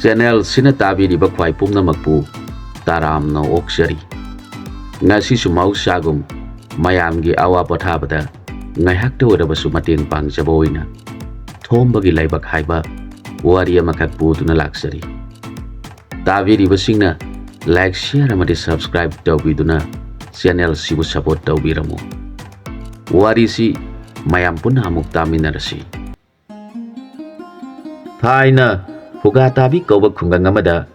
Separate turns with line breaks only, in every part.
Channel ꯁꯤꯅ ꯇꯥꯕꯤꯔꯤꯕ ꯈ꯭ꯋꯥꯏ ꯄꯨꯝꯅꯃꯛꯄꯨ ꯇꯔꯥꯝꯅ ꯑꯣꯛꯆꯔꯤ꯫ ꯉꯁꯤꯁꯨ ꯃꯍꯧꯁꯥꯒꯨꯝ ꯃꯌꯥꯝꯒꯤ ꯑꯋꯥ ꯄꯣꯊꯥꯕꯗ ꯉꯥꯏꯍꯥꯛꯇ ꯑꯣꯏꯔꯕꯁꯨ ꯃꯇꯦꯡ ꯄꯥꯡꯖꯕ ꯑꯣꯏꯅ ꯊꯣꯝꯕꯒꯤ ꯂꯥꯏꯕꯛ ꯍꯥꯏꯕ ꯋꯥꯔꯤ ꯑꯃꯈꯛ ꯄꯨꯗꯨꯅ ꯂꯥꯛꯆꯔꯤ꯫ ꯇꯥꯕꯤꯔꯤꯕꯁꯤꯡꯅ ꯂꯥꯏꯛ, ꯁꯦꯌꯔ ꯑꯃꯗꯤ ꯁꯕꯁꯀ꯭ꯔꯥꯏꯕ ꯇꯧꯕꯤꯗꯨꯅ ꯆꯦꯅꯦꯜꯁꯤꯕꯨ ꯁꯄꯣꯔꯠ ꯇꯧꯕꯤꯔꯝꯃꯨ꯫ ꯋꯥꯔꯤꯁꯤ ꯃꯌꯥꯝ ꯄꯨꯟꯅ ꯑꯃꯨꯛ ꯇꯥꯃꯤꯟꯅꯔꯁꯤ꯫ ꯊꯥꯏꯅ ꯍꯨꯒꯥꯇꯥꯕꯤ ꯀꯧꯕ ꯈꯨꯡꯒꯪ ꯑꯃꯗ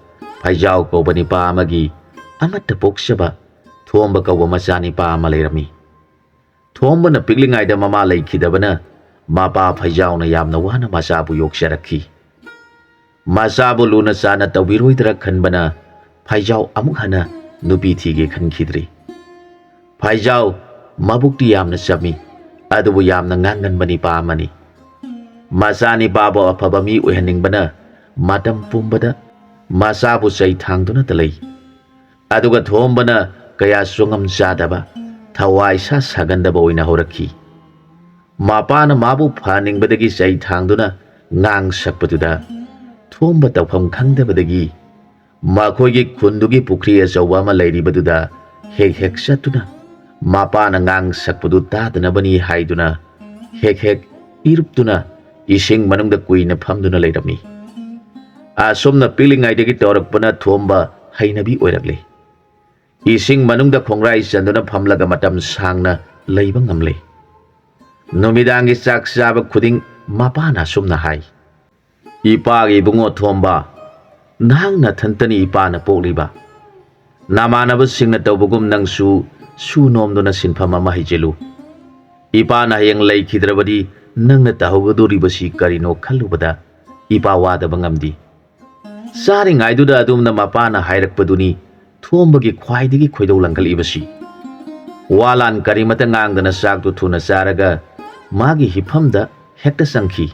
ꯐꯩꯖꯥꯎ ꯀꯧꯕ ꯅꯤꯄꯥ ꯑꯃꯒꯤ ꯑꯃꯠꯇ ꯄꯣꯛꯆꯕ ꯊꯣꯝꯕ ꯀꯧꯕ ꯃꯆꯥ ꯅꯤꯄꯥ ꯑꯃ ꯂꯩꯔꯝꯃꯤ꯫ ꯊꯣꯝꯕꯅ ꯄꯤꯛꯂꯤꯉꯩꯗ ꯃꯃꯥ ꯂꯩꯈꯤꯗꯕꯅ ꯃꯄꯥ ꯐꯩꯖꯥꯎꯅ ꯌꯥꯝꯅ ꯋꯥꯅ ꯃꯆꯥꯕꯨ ꯌꯣꯛꯆꯔꯛꯈꯤ꯫ ꯃꯆꯥꯕꯨ ꯂꯨꯅ ꯆꯥꯟꯅ ꯇꯧꯕꯤꯔꯣꯏꯗ꯭ꯔꯥ ꯈꯟꯕꯅ ꯐꯩꯖꯥꯎ ꯑꯃꯨꯛ ꯍꯟꯅ ꯅꯨꯄꯤ ꯊꯤꯒꯦ ꯈꯟꯈꯤꯗ꯭ꯔꯤ꯫ ꯐꯩꯖꯥꯎ ꯃꯕꯨꯛꯇꯤ ꯌꯥꯝꯅ ꯆꯝꯃꯤ, ꯑꯗꯨꯕꯨ ꯌꯥꯝꯅ ꯉꯥꯡꯒꯟꯕ ꯅꯤꯄꯥ ꯑꯃꯅꯤ꯫ ꯃꯆꯥ ꯅꯤꯄꯥꯕꯨ ꯑꯐꯕ ꯃꯤ ꯑꯣꯏꯍꯟꯅꯤꯡꯕꯅ ꯃꯇꯝ ꯄꯨꯝꯕꯗ ꯃꯆꯥꯕꯨ ꯆꯩ ꯊꯥꯡꯗꯨꯅꯇ ꯂꯩ꯫ ꯑꯗꯨꯒ ꯊꯣꯝꯕꯅ ꯀꯌꯥ ꯆꯨꯉꯝ ꯆꯥꯗꯕ, ꯊꯋꯥꯏ ꯁꯥꯒꯟꯗꯕ ꯑꯣꯏꯅ ꯍꯧꯔꯛꯈꯤ꯫ ꯃꯄꯥꯅ ꯃꯥꯕꯨ ꯐꯍꯟꯅꯤꯡꯕꯗꯒꯤ ꯆꯩ ꯊꯥꯡꯗꯨꯅ ꯉꯥꯡ ꯁꯛꯄꯗꯨꯗ ꯊꯣꯝꯕ ꯇꯧꯐꯝ ꯈꯪꯗꯕꯗꯒꯤ ꯃꯈꯣꯏꯒꯤ ꯈꯨꯟꯗꯨꯒꯤ ꯄꯨꯈ꯭ꯔꯤ ꯑꯆꯧꯕ ꯑꯃ ꯂꯩꯔꯤꯕꯗꯨꯗ ꯍꯦꯛ ꯍꯦꯛ ꯆꯠꯇꯨꯅ ꯃꯄꯥꯅ ꯉꯥꯡ ꯁꯛꯄꯗꯨ ꯇꯥꯗꯅꯕꯅꯤ ꯍꯥꯏꯗꯨꯅ ꯍꯦꯛ ꯍꯦꯛ ꯏꯔꯨꯞꯇꯨꯅ ꯏꯁꯤꯡ ꯃꯅꯨꯡꯗ ꯀꯨꯏꯅ ꯐꯝꯗꯨꯅ ꯂꯩꯔꯝꯃꯤ꯫ ꯑꯁꯨꯝꯅ ꯄꯤꯛꯂꯤꯉꯩꯗꯒꯤ ꯇꯧꯔꯛꯄꯅ ꯊꯣꯝꯕ ꯍꯩꯅꯕꯤ ꯑꯣꯏꯔꯛꯂꯦ꯫ ꯏꯁꯤꯡ ꯃꯅꯨꯡꯗ ꯈꯣꯡꯔꯥꯏ ꯆꯟꯗꯨꯅ ꯐꯝꯂꯒ ꯃꯇꯝ ꯁꯥꯡꯅ ꯂꯩꯕ ꯉꯝꯂꯦ꯫ ꯅꯨꯃꯤꯗꯥꯡꯒꯤ ꯆꯥꯛ ꯆꯥꯕ ꯈꯨꯗꯤꯡ ꯃꯄꯥꯅ ꯑꯁꯨꯝꯅ ꯍꯥꯏ, "ꯏꯄꯥꯒꯤ ꯏꯕꯨꯡꯉꯣ ꯊꯣꯝꯕ, ꯅꯍꯥꯛ ꯅꯊꯟꯇꯅꯤ ꯏꯄꯥꯅ ꯄꯣꯛꯂꯤꯕ꯫ ꯅꯃꯥꯟꯅꯕꯁꯤꯡꯅ ꯇꯧꯕꯒꯨꯝ ꯅꯪꯁꯨ ꯁꯨ ꯅꯣꯝꯗꯨꯅ ꯁꯤꯟꯐꯝ ꯑꯃ ꯍꯩꯖꯤꯜꯂꯨ꯫ ꯏꯄꯥꯅ ꯍꯌꯦꯡ ꯂꯩꯈꯤꯗ꯭ꯔꯕꯗꯤ ꯅꯪꯅ ꯇꯧꯍꯧꯒꯗꯣꯔꯤꯕꯁꯤ ꯀꯔꯤꯅꯣ ꯈꯜꯂꯨꯕꯗ ꯏꯄꯥ ꯋꯥꯗꯕ ꯉꯝꯗꯦ." ꯆꯥꯔꯤꯉꯩꯗꯨꯗ ꯑꯗꯨꯝꯅ ꯃꯄꯥꯅ ꯍꯥꯏꯔꯛꯄꯗꯨꯅꯤ ꯊꯣꯝꯕꯒꯤ ꯈ꯭ꯋꯥꯏꯗꯒꯤ ꯈꯣꯏꯗꯧ ꯂꯪꯈꯠꯂꯤꯕꯁꯤ꯫ ꯋꯥꯂꯥꯟ ꯀꯔꯤꯃꯇ ꯉꯥꯡꯗꯅ ꯆꯥꯛꯇꯨ ꯊꯨꯅ ꯆꯥꯔꯒ ꯃꯥꯒꯤ ꯍꯤꯞꯐꯝꯗ ꯍꯦꯛꯇ ꯆꯪꯈꯤ꯫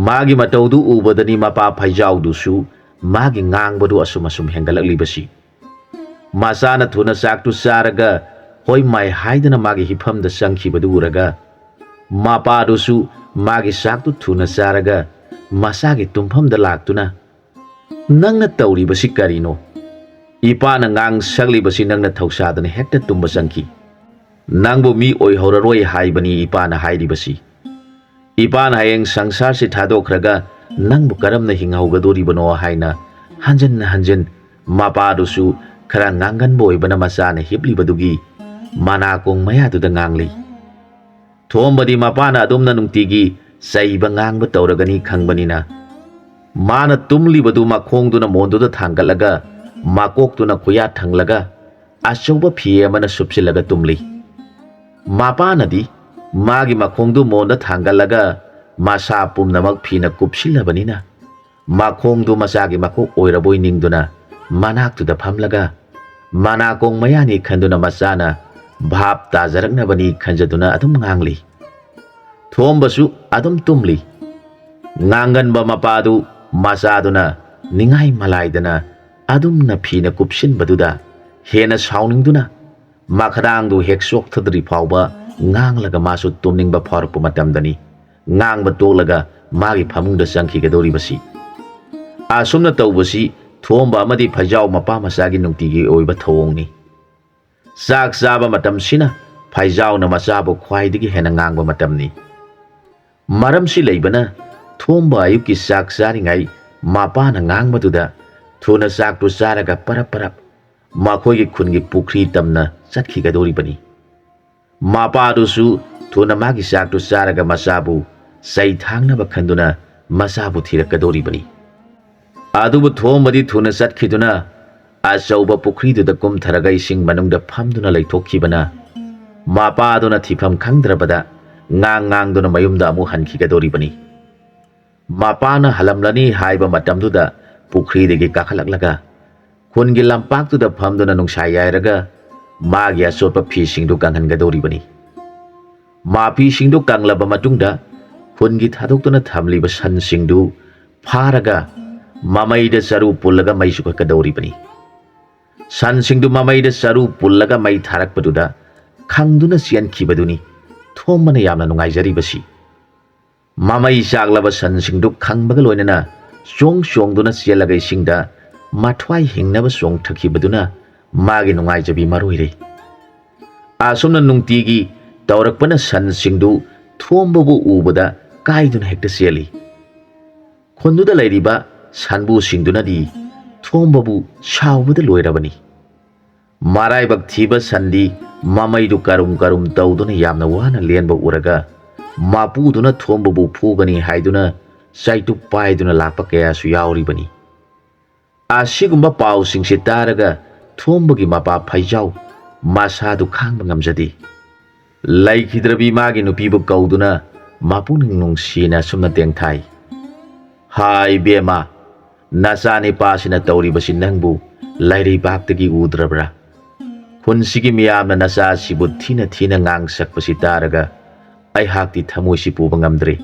ꯃꯥꯒꯤ ꯃꯇꯧꯗꯨ ꯎꯕꯗꯅꯤ ꯃꯄꯥ ꯐꯩꯖꯥꯎꯗꯨꯁꯨ ꯃꯥꯒꯤ ꯉꯥꯡꯕꯗꯨ ꯑꯁꯨꯝ ꯍꯦꯟꯒꯠꯂꯛꯂꯤꯕꯁꯤ꯫ ꯃꯆꯥꯅ ꯊꯨꯅ ꯆꯥꯛꯇꯨ ꯆꯥꯔꯒ ꯍꯣꯏ ꯃꯥꯏ ꯍꯥꯏꯗꯅ ꯃꯥꯒꯤ ꯍꯤꯞꯐꯝꯗ ꯆꯪꯈꯤꯕꯗꯨ ꯎꯔꯒ ꯃꯄꯥꯗꯨꯁꯨ ꯃꯥꯒꯤ ꯆꯥꯛꯇꯨ ꯊꯨꯅ ꯆꯥꯔꯒ ꯃꯆꯥꯒꯤ ꯇꯨꯝꯐꯝꯗ ꯂꯥꯛꯇꯨꯅ, "ꯅꯪꯅ ꯇꯧꯔꯤꯕꯁꯤ ꯀꯔꯤꯅꯣ? ꯏꯄꯥꯅ ꯉꯥꯡ ꯁꯛꯂꯤꯕꯁꯤ ꯅꯪꯅ ꯊꯧꯁꯥꯗꯅ ꯍꯦꯛꯇ ꯇꯨꯝꯕ ꯆꯪꯈꯤ꯫ ꯅꯪꯕꯨ ꯃꯤ ꯑꯣꯏꯍꯧꯔꯔꯣꯏ ꯍꯥꯏꯕꯅꯤ ꯏꯄꯥꯅ ꯍꯥꯏꯔꯤꯕꯁꯤ꯫ ꯏꯄꯥꯅ ꯍꯌꯦꯡ ꯁꯪꯁꯥꯔꯁꯤ ꯊꯥꯗꯣꯛꯈ꯭ꯔꯒ ꯅꯪꯕꯨ ꯀꯔꯝꯅ ꯍꯤꯡꯍꯧꯒꯗꯣꯔꯤꯕꯅꯣ" ꯍꯥꯏꯅ ꯍꯟꯖꯤꯟ ꯍꯟꯖꯤꯟ ꯃꯄꯥꯗꯨꯁꯨ ꯈꯔ ꯉꯥꯡꯒꯟꯕ ꯑꯣꯏꯕꯅ ꯃꯆꯥꯅ ꯍꯤꯞꯂꯤꯕꯗꯨꯒꯤ ꯃꯅꯥꯀꯣꯡ ꯃꯌꯥꯗꯨꯗ ꯉꯥꯡꯂꯤ꯫ ꯊꯣꯝꯕꯗꯤ ꯃꯄꯥꯅ ꯑꯗꯨꯝꯅ ꯅꯨꯡꯇꯤꯒꯤ ꯆꯩꯕ ꯉꯥꯡꯕ ꯇꯧꯔꯒꯅꯤ ꯈꯪꯕꯅꯤꯅ ꯃꯥꯅ ꯇꯨꯝꯂꯤꯕꯗꯨ ꯃꯈꯣꯡꯗꯨꯅ ꯃꯣꯟꯗꯨꯗ ꯊꯥꯡꯒꯠꯂꯒ ꯃꯀꯣꯛꯇꯨꯅ ꯈꯨꯌꯥ ꯊꯪꯂꯒ ꯑꯆꯧꯕ ꯐꯤ ꯑꯃꯅ ꯁꯨꯞꯆꯤꯜꯂꯒ ꯇꯨꯝꯂꯤ꯫ ꯃꯄꯥꯅꯗꯤ ꯃꯥꯒꯤ ꯃꯈꯣꯡꯗꯨ ꯃꯣꯟꯗ ꯊꯥꯡꯒꯠꯂꯒ ꯃꯁꯥ ꯄꯨꯝꯅꯃꯛ ꯐꯤꯅ ꯀꯨꯞꯁꯤꯜꯂꯕꯅꯤꯅ ꯃꯈꯣꯡꯗꯨ ꯃꯆꯥꯒꯤ ꯃꯀꯣꯛ ꯑꯣꯏꯔꯕꯣꯏ ꯅꯤꯡꯗꯨꯅ ꯃꯅꯥꯛꯇꯨꯗ ꯐꯝꯂꯒ ꯃꯅꯥꯀꯣꯡ ꯃꯌꯥꯅꯤ ꯈꯟꯗꯨꯅ ꯃꯆꯥꯅ ꯚꯥꯞ ꯇꯥꯖꯔꯛꯅꯕꯅꯤ ꯈꯟꯖꯗꯨꯅ ꯑꯗꯨꯝ ꯉꯥꯡꯂꯤ꯫ ꯊꯣꯝꯕꯁꯨ ꯑꯗꯨꯝ ꯇꯨꯝꯂꯤ꯫ ꯉꯥꯡꯒꯟꯕ ꯃꯄꯥꯗꯨ ꯃꯆꯥꯗꯨꯅ ꯅꯤꯡꯉꯥꯏ ꯃꯂꯥꯏꯗꯅ ꯑꯗꯨꯝꯅ ꯐꯤꯅ ꯀꯨꯞꯁꯤꯟꯕꯗꯨꯗ ꯍꯦꯟꯅ ꯁꯥꯎꯅꯤꯡꯗꯨꯅ ꯃꯈꯗꯥꯡꯗꯨ ꯍꯦꯛ ꯆꯣꯛꯊꯗ꯭ꯔꯤ ꯐꯥꯎꯕ ꯉꯥꯡꯂꯒ ꯃꯥꯁꯨ ꯇꯨꯝꯅꯤꯡꯕ ꯐꯥꯎꯔꯛꯄ ꯃꯇꯝꯗꯅꯤ ꯉꯥꯡꯕ ꯇꯣꯛꯂꯒ ꯃꯥꯒꯤ ꯐꯃꯨꯡꯗ ꯆꯪꯈꯤꯒꯗꯧꯔꯤꯕꯁꯤ꯫ ꯑꯁꯨꯝꯅ ꯇꯧꯕꯁꯤ ꯊꯣꯝꯕ ꯑꯃꯗꯤ ꯐꯩꯖꯥꯎ ꯃꯄꯥ ꯃꯆꯥꯒꯤ ꯅꯨꯡꯇꯤꯒꯤ ꯑꯣꯏꯕ ꯊꯧꯑꯣꯡꯅꯤ꯫ ꯆꯥꯛ ꯆꯥꯕ ꯃꯇꯝꯁꯤꯅ ꯐꯩꯖꯥꯎꯅ ꯃꯆꯥꯕꯨ ꯈ꯭ꯋꯥꯏꯗꯒꯤ ꯍꯦꯟꯅ ꯉꯥꯡꯕ ꯃꯇꯝꯅꯤ꯫ ꯃꯔꯝꯁꯤ ꯂꯩꯕꯅ ꯊꯣꯝꯕ ꯑꯌꯨꯛꯀꯤ ꯆꯥꯛ ꯆꯥꯔꯤꯉꯩ ꯃꯄꯥꯅ ꯉꯥꯡꯕꯗꯨꯗ ꯊꯨꯅ ꯆꯥꯛꯇꯨ ꯆꯥꯔꯒ ꯄꯔꯞ ꯄꯔꯞ ꯃꯈꯣꯏꯒꯤ ꯈꯨꯟꯒꯤ ꯄꯨꯈ꯭ꯔꯤ ꯇꯝꯅ ꯆꯠꯈꯤꯒꯗꯧꯔꯤꯕꯅꯤ꯫ ꯃꯄꯥꯗꯨꯁꯨ ꯊꯨꯅ ꯃꯥꯒꯤ ꯆꯥꯛꯇꯨ ꯆꯥꯔꯒ ꯃꯆꯥꯕꯨ ꯆꯩ ꯊꯥꯡꯅꯕ ꯈꯟꯗꯨꯅ ꯃꯆꯥꯕꯨ ꯊꯤꯔꯛꯀꯗꯧꯔꯤꯕꯅꯤ꯫ ꯑꯗꯨꯕꯨ ꯊꯣꯝꯕꯗꯤ ꯊꯨꯅ ꯆꯠꯈꯤꯗꯨꯅ ꯑꯆꯧꯕ ꯄꯨꯈ꯭ꯔꯤꯗꯨꯗ ꯀꯨꯝꯊꯔꯒ ꯏꯁꯤꯡ ꯃꯅꯨꯡꯗ ꯐꯝꯗꯨꯅ ꯂꯩꯊꯣꯛꯈꯤꯕꯅ ꯃꯄꯥꯗꯨꯅ ꯊꯤꯐꯝ ꯈꯪꯗ꯭ꯔꯕꯗ ꯉꯥꯡꯗꯨꯅ ꯃꯌꯨꯝꯗ ꯑꯃꯨꯛ ꯍꯟꯈꯤꯒꯗꯧꯔꯤꯕꯅꯤ꯫ ꯃꯄꯥꯅ ꯍꯜꯂꯝꯂꯅꯤ ꯍꯥꯏꯕ ꯃꯇꯝꯗꯨꯗ ꯄꯨꯈ꯭ꯔꯤꯗꯒꯤ ꯀꯥꯈꯠꯂꯛꯂꯒ ꯈꯨꯟꯒꯤ ꯂꯝꯄꯥꯛꯇꯨꯗ ꯐꯝꯗꯨꯅ ꯅꯨꯡꯁꯥ ꯌꯥꯏꯔꯒ ꯃꯥꯒꯤ ꯑꯆꯣꯠꯄ ꯐꯤꯁꯤꯡꯗꯨ ꯀꯪꯍꯟꯒꯗꯧꯔꯤꯕꯅꯤ꯫ ꯃꯐꯤꯁꯤꯡꯗꯨ ꯀꯪꯂꯕ ꯃꯇꯨꯡꯗ ꯈꯨꯟꯒꯤ ꯊꯥꯗꯣꯛꯇꯨꯅ ꯊꯝꯂꯤꯕ ꯁꯟꯁꯤꯡꯗꯨ ꯐꯥꯔꯒ ꯃꯃꯩꯗ ꯆꯔꯨ ꯄꯨꯜꯂꯒ ꯃꯩ ꯆꯨꯈꯠꯀꯗꯧꯔꯤꯕꯅꯤ꯫ ꯁꯟꯁꯤꯡꯗꯨ ꯃꯃꯩꯗ ꯆꯔꯨ ꯄꯨꯜꯂꯒ ꯃꯩ ꯊꯥꯔꯛꯄꯗꯨꯗ ꯈꯪꯗꯨꯅ ꯆꯦꯟꯈꯤꯕꯗꯨꯅꯤ ꯊꯣꯝꯕꯅ ꯌꯥꯝꯅ ꯅꯨꯡꯉꯥꯏꯖꯔꯤꯕꯁꯤ꯫ ꯃꯃꯩ ꯆꯥꯛꯂꯕ ꯁꯟꯁꯤꯡꯗꯨ ꯈꯪꯕꯒ ꯂꯣꯏꯅꯅ ꯆꯣꯡꯗꯨꯅ ꯆꯦꯜꯂꯒ ꯏꯁꯤꯡꯗ ꯃꯊ꯭ꯋꯥꯏ ꯍꯤꯡꯅꯕ ꯆꯣꯡꯊꯈꯤꯕꯗꯨꯅ ꯃꯥꯒꯤ ꯅꯨꯡꯉꯥꯏꯖꯕꯤ ꯃꯔꯣꯏꯔꯦ꯫ ꯑꯁꯨꯝꯅ ꯅꯨꯡꯇꯤꯒꯤ ꯇꯧꯔꯛꯄꯅ ꯁꯟꯁꯤꯡꯗꯨ ꯊꯣꯝꯕꯕꯨ ꯎꯕꯗ ꯀꯥꯏꯗꯨꯅ ꯍꯦꯛꯇ ꯆꯦꯜꯂꯤ꯫ ꯈꯨꯟꯗꯨꯗ ꯂꯩꯔꯤꯕ ꯁꯟꯕꯨꯁꯤꯡꯗꯨꯅꯗꯤ ꯊꯣꯝꯕꯕꯨ ꯁꯥꯎꯕꯗ ꯂꯣꯏꯔꯕꯅꯤ꯫ ꯃꯔꯥꯏꯕꯛ ꯊꯤꯕ ꯁꯟꯗꯤ ꯃꯃꯩꯗꯨ ꯀꯔꯨꯝ ꯀꯔꯨꯝ ꯇꯧꯗꯨꯅ ꯌꯥꯝꯅ ꯋꯥꯅ ꯂꯦꯟꯕ ꯎꯔꯒ ꯃꯄꯨꯗꯨꯅ ꯊꯣꯝꯕꯕꯨ ꯐꯨꯒꯅꯤ ꯍꯥꯏꯗꯨꯅ ꯆꯩꯇꯨꯞ ꯄꯥꯏꯗꯨꯅ ꯂꯥꯛꯄ ꯀꯌꯥꯁꯨ ꯌꯥꯎꯔꯤꯕꯅꯤ꯫ ꯑꯁꯤꯒꯨꯝꯕ ꯄꯥꯎꯁꯤꯡꯁꯤ ꯇꯥꯔꯒ ꯊꯣꯝꯕꯒꯤ ꯃꯄꯥ ꯐꯩꯖꯥꯎ ꯃꯁꯥꯗꯨ ꯈꯥꯡꯕ ꯉꯝꯖꯗꯦ꯫ ꯂꯩꯈꯤꯗ꯭ꯔꯕꯤ ꯃꯥꯒꯤ ꯅꯨꯄꯤꯕꯨ ꯀꯧꯗꯨꯅ ꯃꯄꯨꯛꯅꯤꯡ ꯅꯨꯡꯁꯤꯅ ꯑꯁꯨꯝꯅ ꯇꯦꯡꯊꯥꯏ꯫ "ꯍꯥꯏ ꯏꯕꯦꯝꯃ, ꯅꯆꯥꯅꯤꯄꯥꯁꯤꯅ ꯇꯧꯔꯤꯕꯁꯤ ꯅꯪꯕꯨ ꯂꯩꯔꯩꯕꯥꯛꯇꯒꯤ ꯎꯗ꯭ꯔꯕ꯭ꯔꯥ? ꯈꯨꯟꯁꯤꯒꯤ ꯃꯤꯌꯥꯝꯅ ꯅꯆꯥꯁꯤꯕꯨ ꯊꯤꯅ ꯊꯤꯅ ꯉꯥꯡꯁꯛꯄꯁꯤ ꯇꯥꯔꯒ ꯑꯩꯍꯥꯛꯇꯤ ꯊꯃꯣꯏꯁꯤ ꯄꯨꯕ ꯉꯝꯗ꯭ꯔꯦ꯫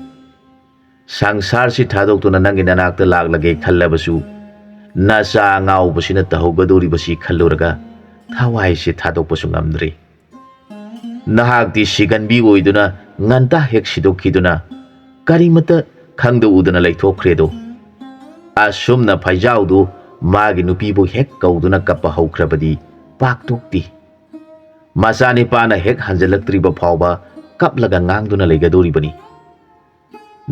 ꯁꯪꯁꯥꯔꯁꯤ ꯊꯥꯗꯣꯛꯇꯨꯅ ꯅꯪꯒꯤ ꯅꯅꯥꯛꯇ ꯂꯥꯛꯂꯒꯦ ꯈꯜꯂꯕꯁꯨ ꯅꯆꯥ ꯑꯉꯥꯎꯕꯁꯤꯅ ꯇꯧꯍꯧꯒꯗꯧꯔꯤꯕꯁꯤ ꯈꯜꯂꯨꯔꯒ ꯊꯋꯥꯏꯁꯤ ꯊꯥꯗꯣꯛꯄꯁꯨ ꯉꯝꯗ꯭ꯔꯦ꯫ ꯅꯍꯥꯛꯇꯤ ꯁꯤꯒꯟꯕꯤ ꯑꯣꯏꯗꯨꯅ ꯉꯟꯇꯥ ꯍꯦꯛ ꯁꯤꯗꯣꯛꯈꯤꯗꯨꯅ ꯀꯔꯤꯃꯠꯇ ꯈꯪꯗ-ꯎꯗꯅ ꯂꯩꯊꯣꯛꯈ꯭ꯔꯦꯗꯣ." ꯑꯁꯨꯝꯅ ꯐꯩꯖꯥꯎꯗꯨ ꯃꯥꯒꯤ ꯅꯨꯄꯤꯕꯨ ꯍꯦꯛ ꯀꯧꯗꯨꯅ ꯀꯞꯄ ꯍꯧꯈ꯭ꯔꯕꯗꯤ ꯄꯥꯛꯇꯣꯛꯇꯦ꯫ ꯃꯆꯥꯅꯤꯄꯥꯅ ꯍꯦꯛ ꯍꯟꯖꯤꯜꯂꯛꯇ꯭ꯔꯤꯕ ꯐꯥꯎꯕ ꯀꯞꯂꯒ ꯉꯥꯡꯗꯨꯅ ꯂꯩꯒꯗꯧꯔꯤꯕꯅꯤ꯫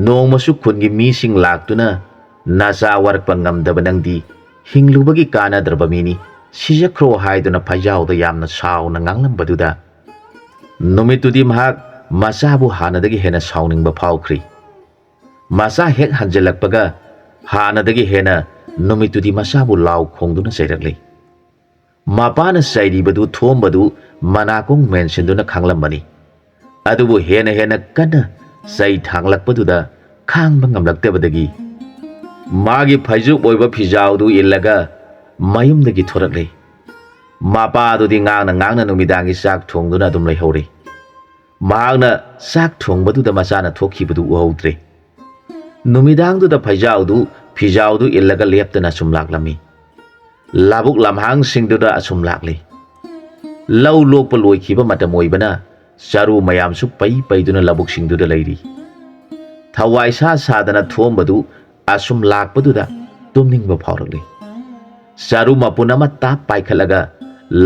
ꯅꯣꯡꯃꯁꯨ ꯈꯨꯟꯒꯤ ꯃꯤꯁꯤꯡ ꯂꯥꯛꯇꯨꯅ "ꯅꯆꯥ ꯋꯥꯔꯛꯄ ꯉꯝꯗꯕ ꯅꯪꯗꯤ ꯍꯤꯡꯂꯨꯕꯒꯤ ꯀꯥꯟꯅꯗ꯭ꯔꯕ ꯃꯤꯅꯤ, ꯁꯤꯖꯈ꯭ꯔꯣ" ꯍꯥꯏꯗꯨꯅ ꯐꯩꯖꯥꯎꯗ ꯌꯥꯝꯅ ꯁꯥꯎꯅ ꯉꯥꯡꯂꯝꯕꯗꯨꯗ ꯅꯨꯃꯤꯠꯇꯨꯗꯤ ꯃꯍꯥꯛ ꯃꯆꯥꯕꯨ ꯍꯥꯟꯅꯗꯒꯤ ꯍꯦꯟꯅ ꯁꯥꯎꯅꯤꯡꯕ ꯐꯥꯎꯈ꯭ꯔꯤ꯫ ꯃꯆꯥ ꯍꯦꯛ ꯍꯟꯖꯤꯜꯂꯛꯄꯒ ꯍꯥꯟꯅꯗꯒꯤ ꯍꯦꯟꯅ ꯅꯨꯃꯤꯠꯇꯨꯗꯤ ꯃꯆꯥꯕꯨ ꯂꯥꯎ ꯈꯣꯡꯗꯨꯅ ꯆꯩꯔꯛꯂꯤ꯫ ꯃꯄꯥꯅ ꯆꯩꯔꯤꯕꯗꯨ ꯊꯣꯝꯕꯗꯨ ꯃꯅꯥꯀꯣꯡ ꯃꯦꯟꯁꯤꯟꯗꯨꯅ ꯈꯪꯂꯝꯕꯅꯤ꯫ ꯑꯗꯨꯕꯨ ꯍꯦꯟꯅ ꯍꯦꯟꯅ ꯀꯟꯅ ꯆꯩ ꯊꯥꯡꯂꯛꯄꯗꯨꯗ ꯈꯥꯡꯕ ꯉꯝꯂꯛꯇꯕꯗꯒꯤ ꯃꯥꯒꯤ ꯐꯩꯖꯨꯞ ꯑꯣꯏꯕ ꯐꯤꯖꯥꯎꯗꯨ ꯏꯜꯂꯒ ꯃꯌꯨꯝꯗꯒꯤ ꯊꯣꯔꯛꯂꯦ꯫ ꯃꯄꯥꯗꯨꯗꯤ ꯉꯥꯡꯅ ꯉꯥꯡꯅ ꯅꯨꯃꯤꯗꯥꯡꯒꯤ ꯆꯥꯛ ꯊꯣꯡꯗꯨꯅ ꯑꯗꯨꯝ ꯂꯩꯍꯧꯔꯦ꯫ ꯃꯍꯥꯛꯅ ꯆꯥꯛ ꯊꯣꯡꯕꯗꯨꯗ ꯃꯆꯥꯅ ꯊꯣꯛꯈꯤꯕꯗꯨ ꯎꯍꯧꯗ꯭ꯔꯦ꯫ ꯅꯨꯃꯤꯗꯥꯡꯗꯨꯗ ꯐꯤꯖꯥꯎꯗꯨ ꯏꯜꯂꯒ ꯂꯦꯞꯇꯅ ꯑꯁꯨꯝ ꯂꯥꯛꯂꯝꯃꯤ꯫ ꯂꯧꯕꯨꯛ ꯂꯝꯍꯥꯡꯁꯤꯡꯗꯨꯗ ꯑꯁꯨꯝ ꯂꯥꯛꯂꯤ꯫ ꯂꯧ ꯂꯣꯛꯄ ꯂꯣꯏꯈꯤꯕ ꯃꯇꯝ ꯑꯣꯏꯕꯅ ꯆꯔꯨ ꯃꯌꯥꯝꯁꯨ ꯄꯩꯗꯨꯅ ꯂꯧꯕꯨꯛꯁꯤꯡꯗꯨꯗ ꯂꯩꯔꯤ꯫ ꯊꯋꯥꯏꯁꯥ ꯁꯥꯗꯅ ꯊꯣꯝꯕꯗꯨ ꯑꯁꯨꯝ ꯂꯥꯛꯄꯗꯨꯗ ꯇꯨꯝꯅꯤꯡꯕ ꯐꯥꯎꯔꯛꯂꯤ꯫ ꯆꯔꯨ ꯃꯄꯨꯟ ꯑꯃ ꯇꯥꯞ ꯄꯥꯏꯈꯠꯂꯒ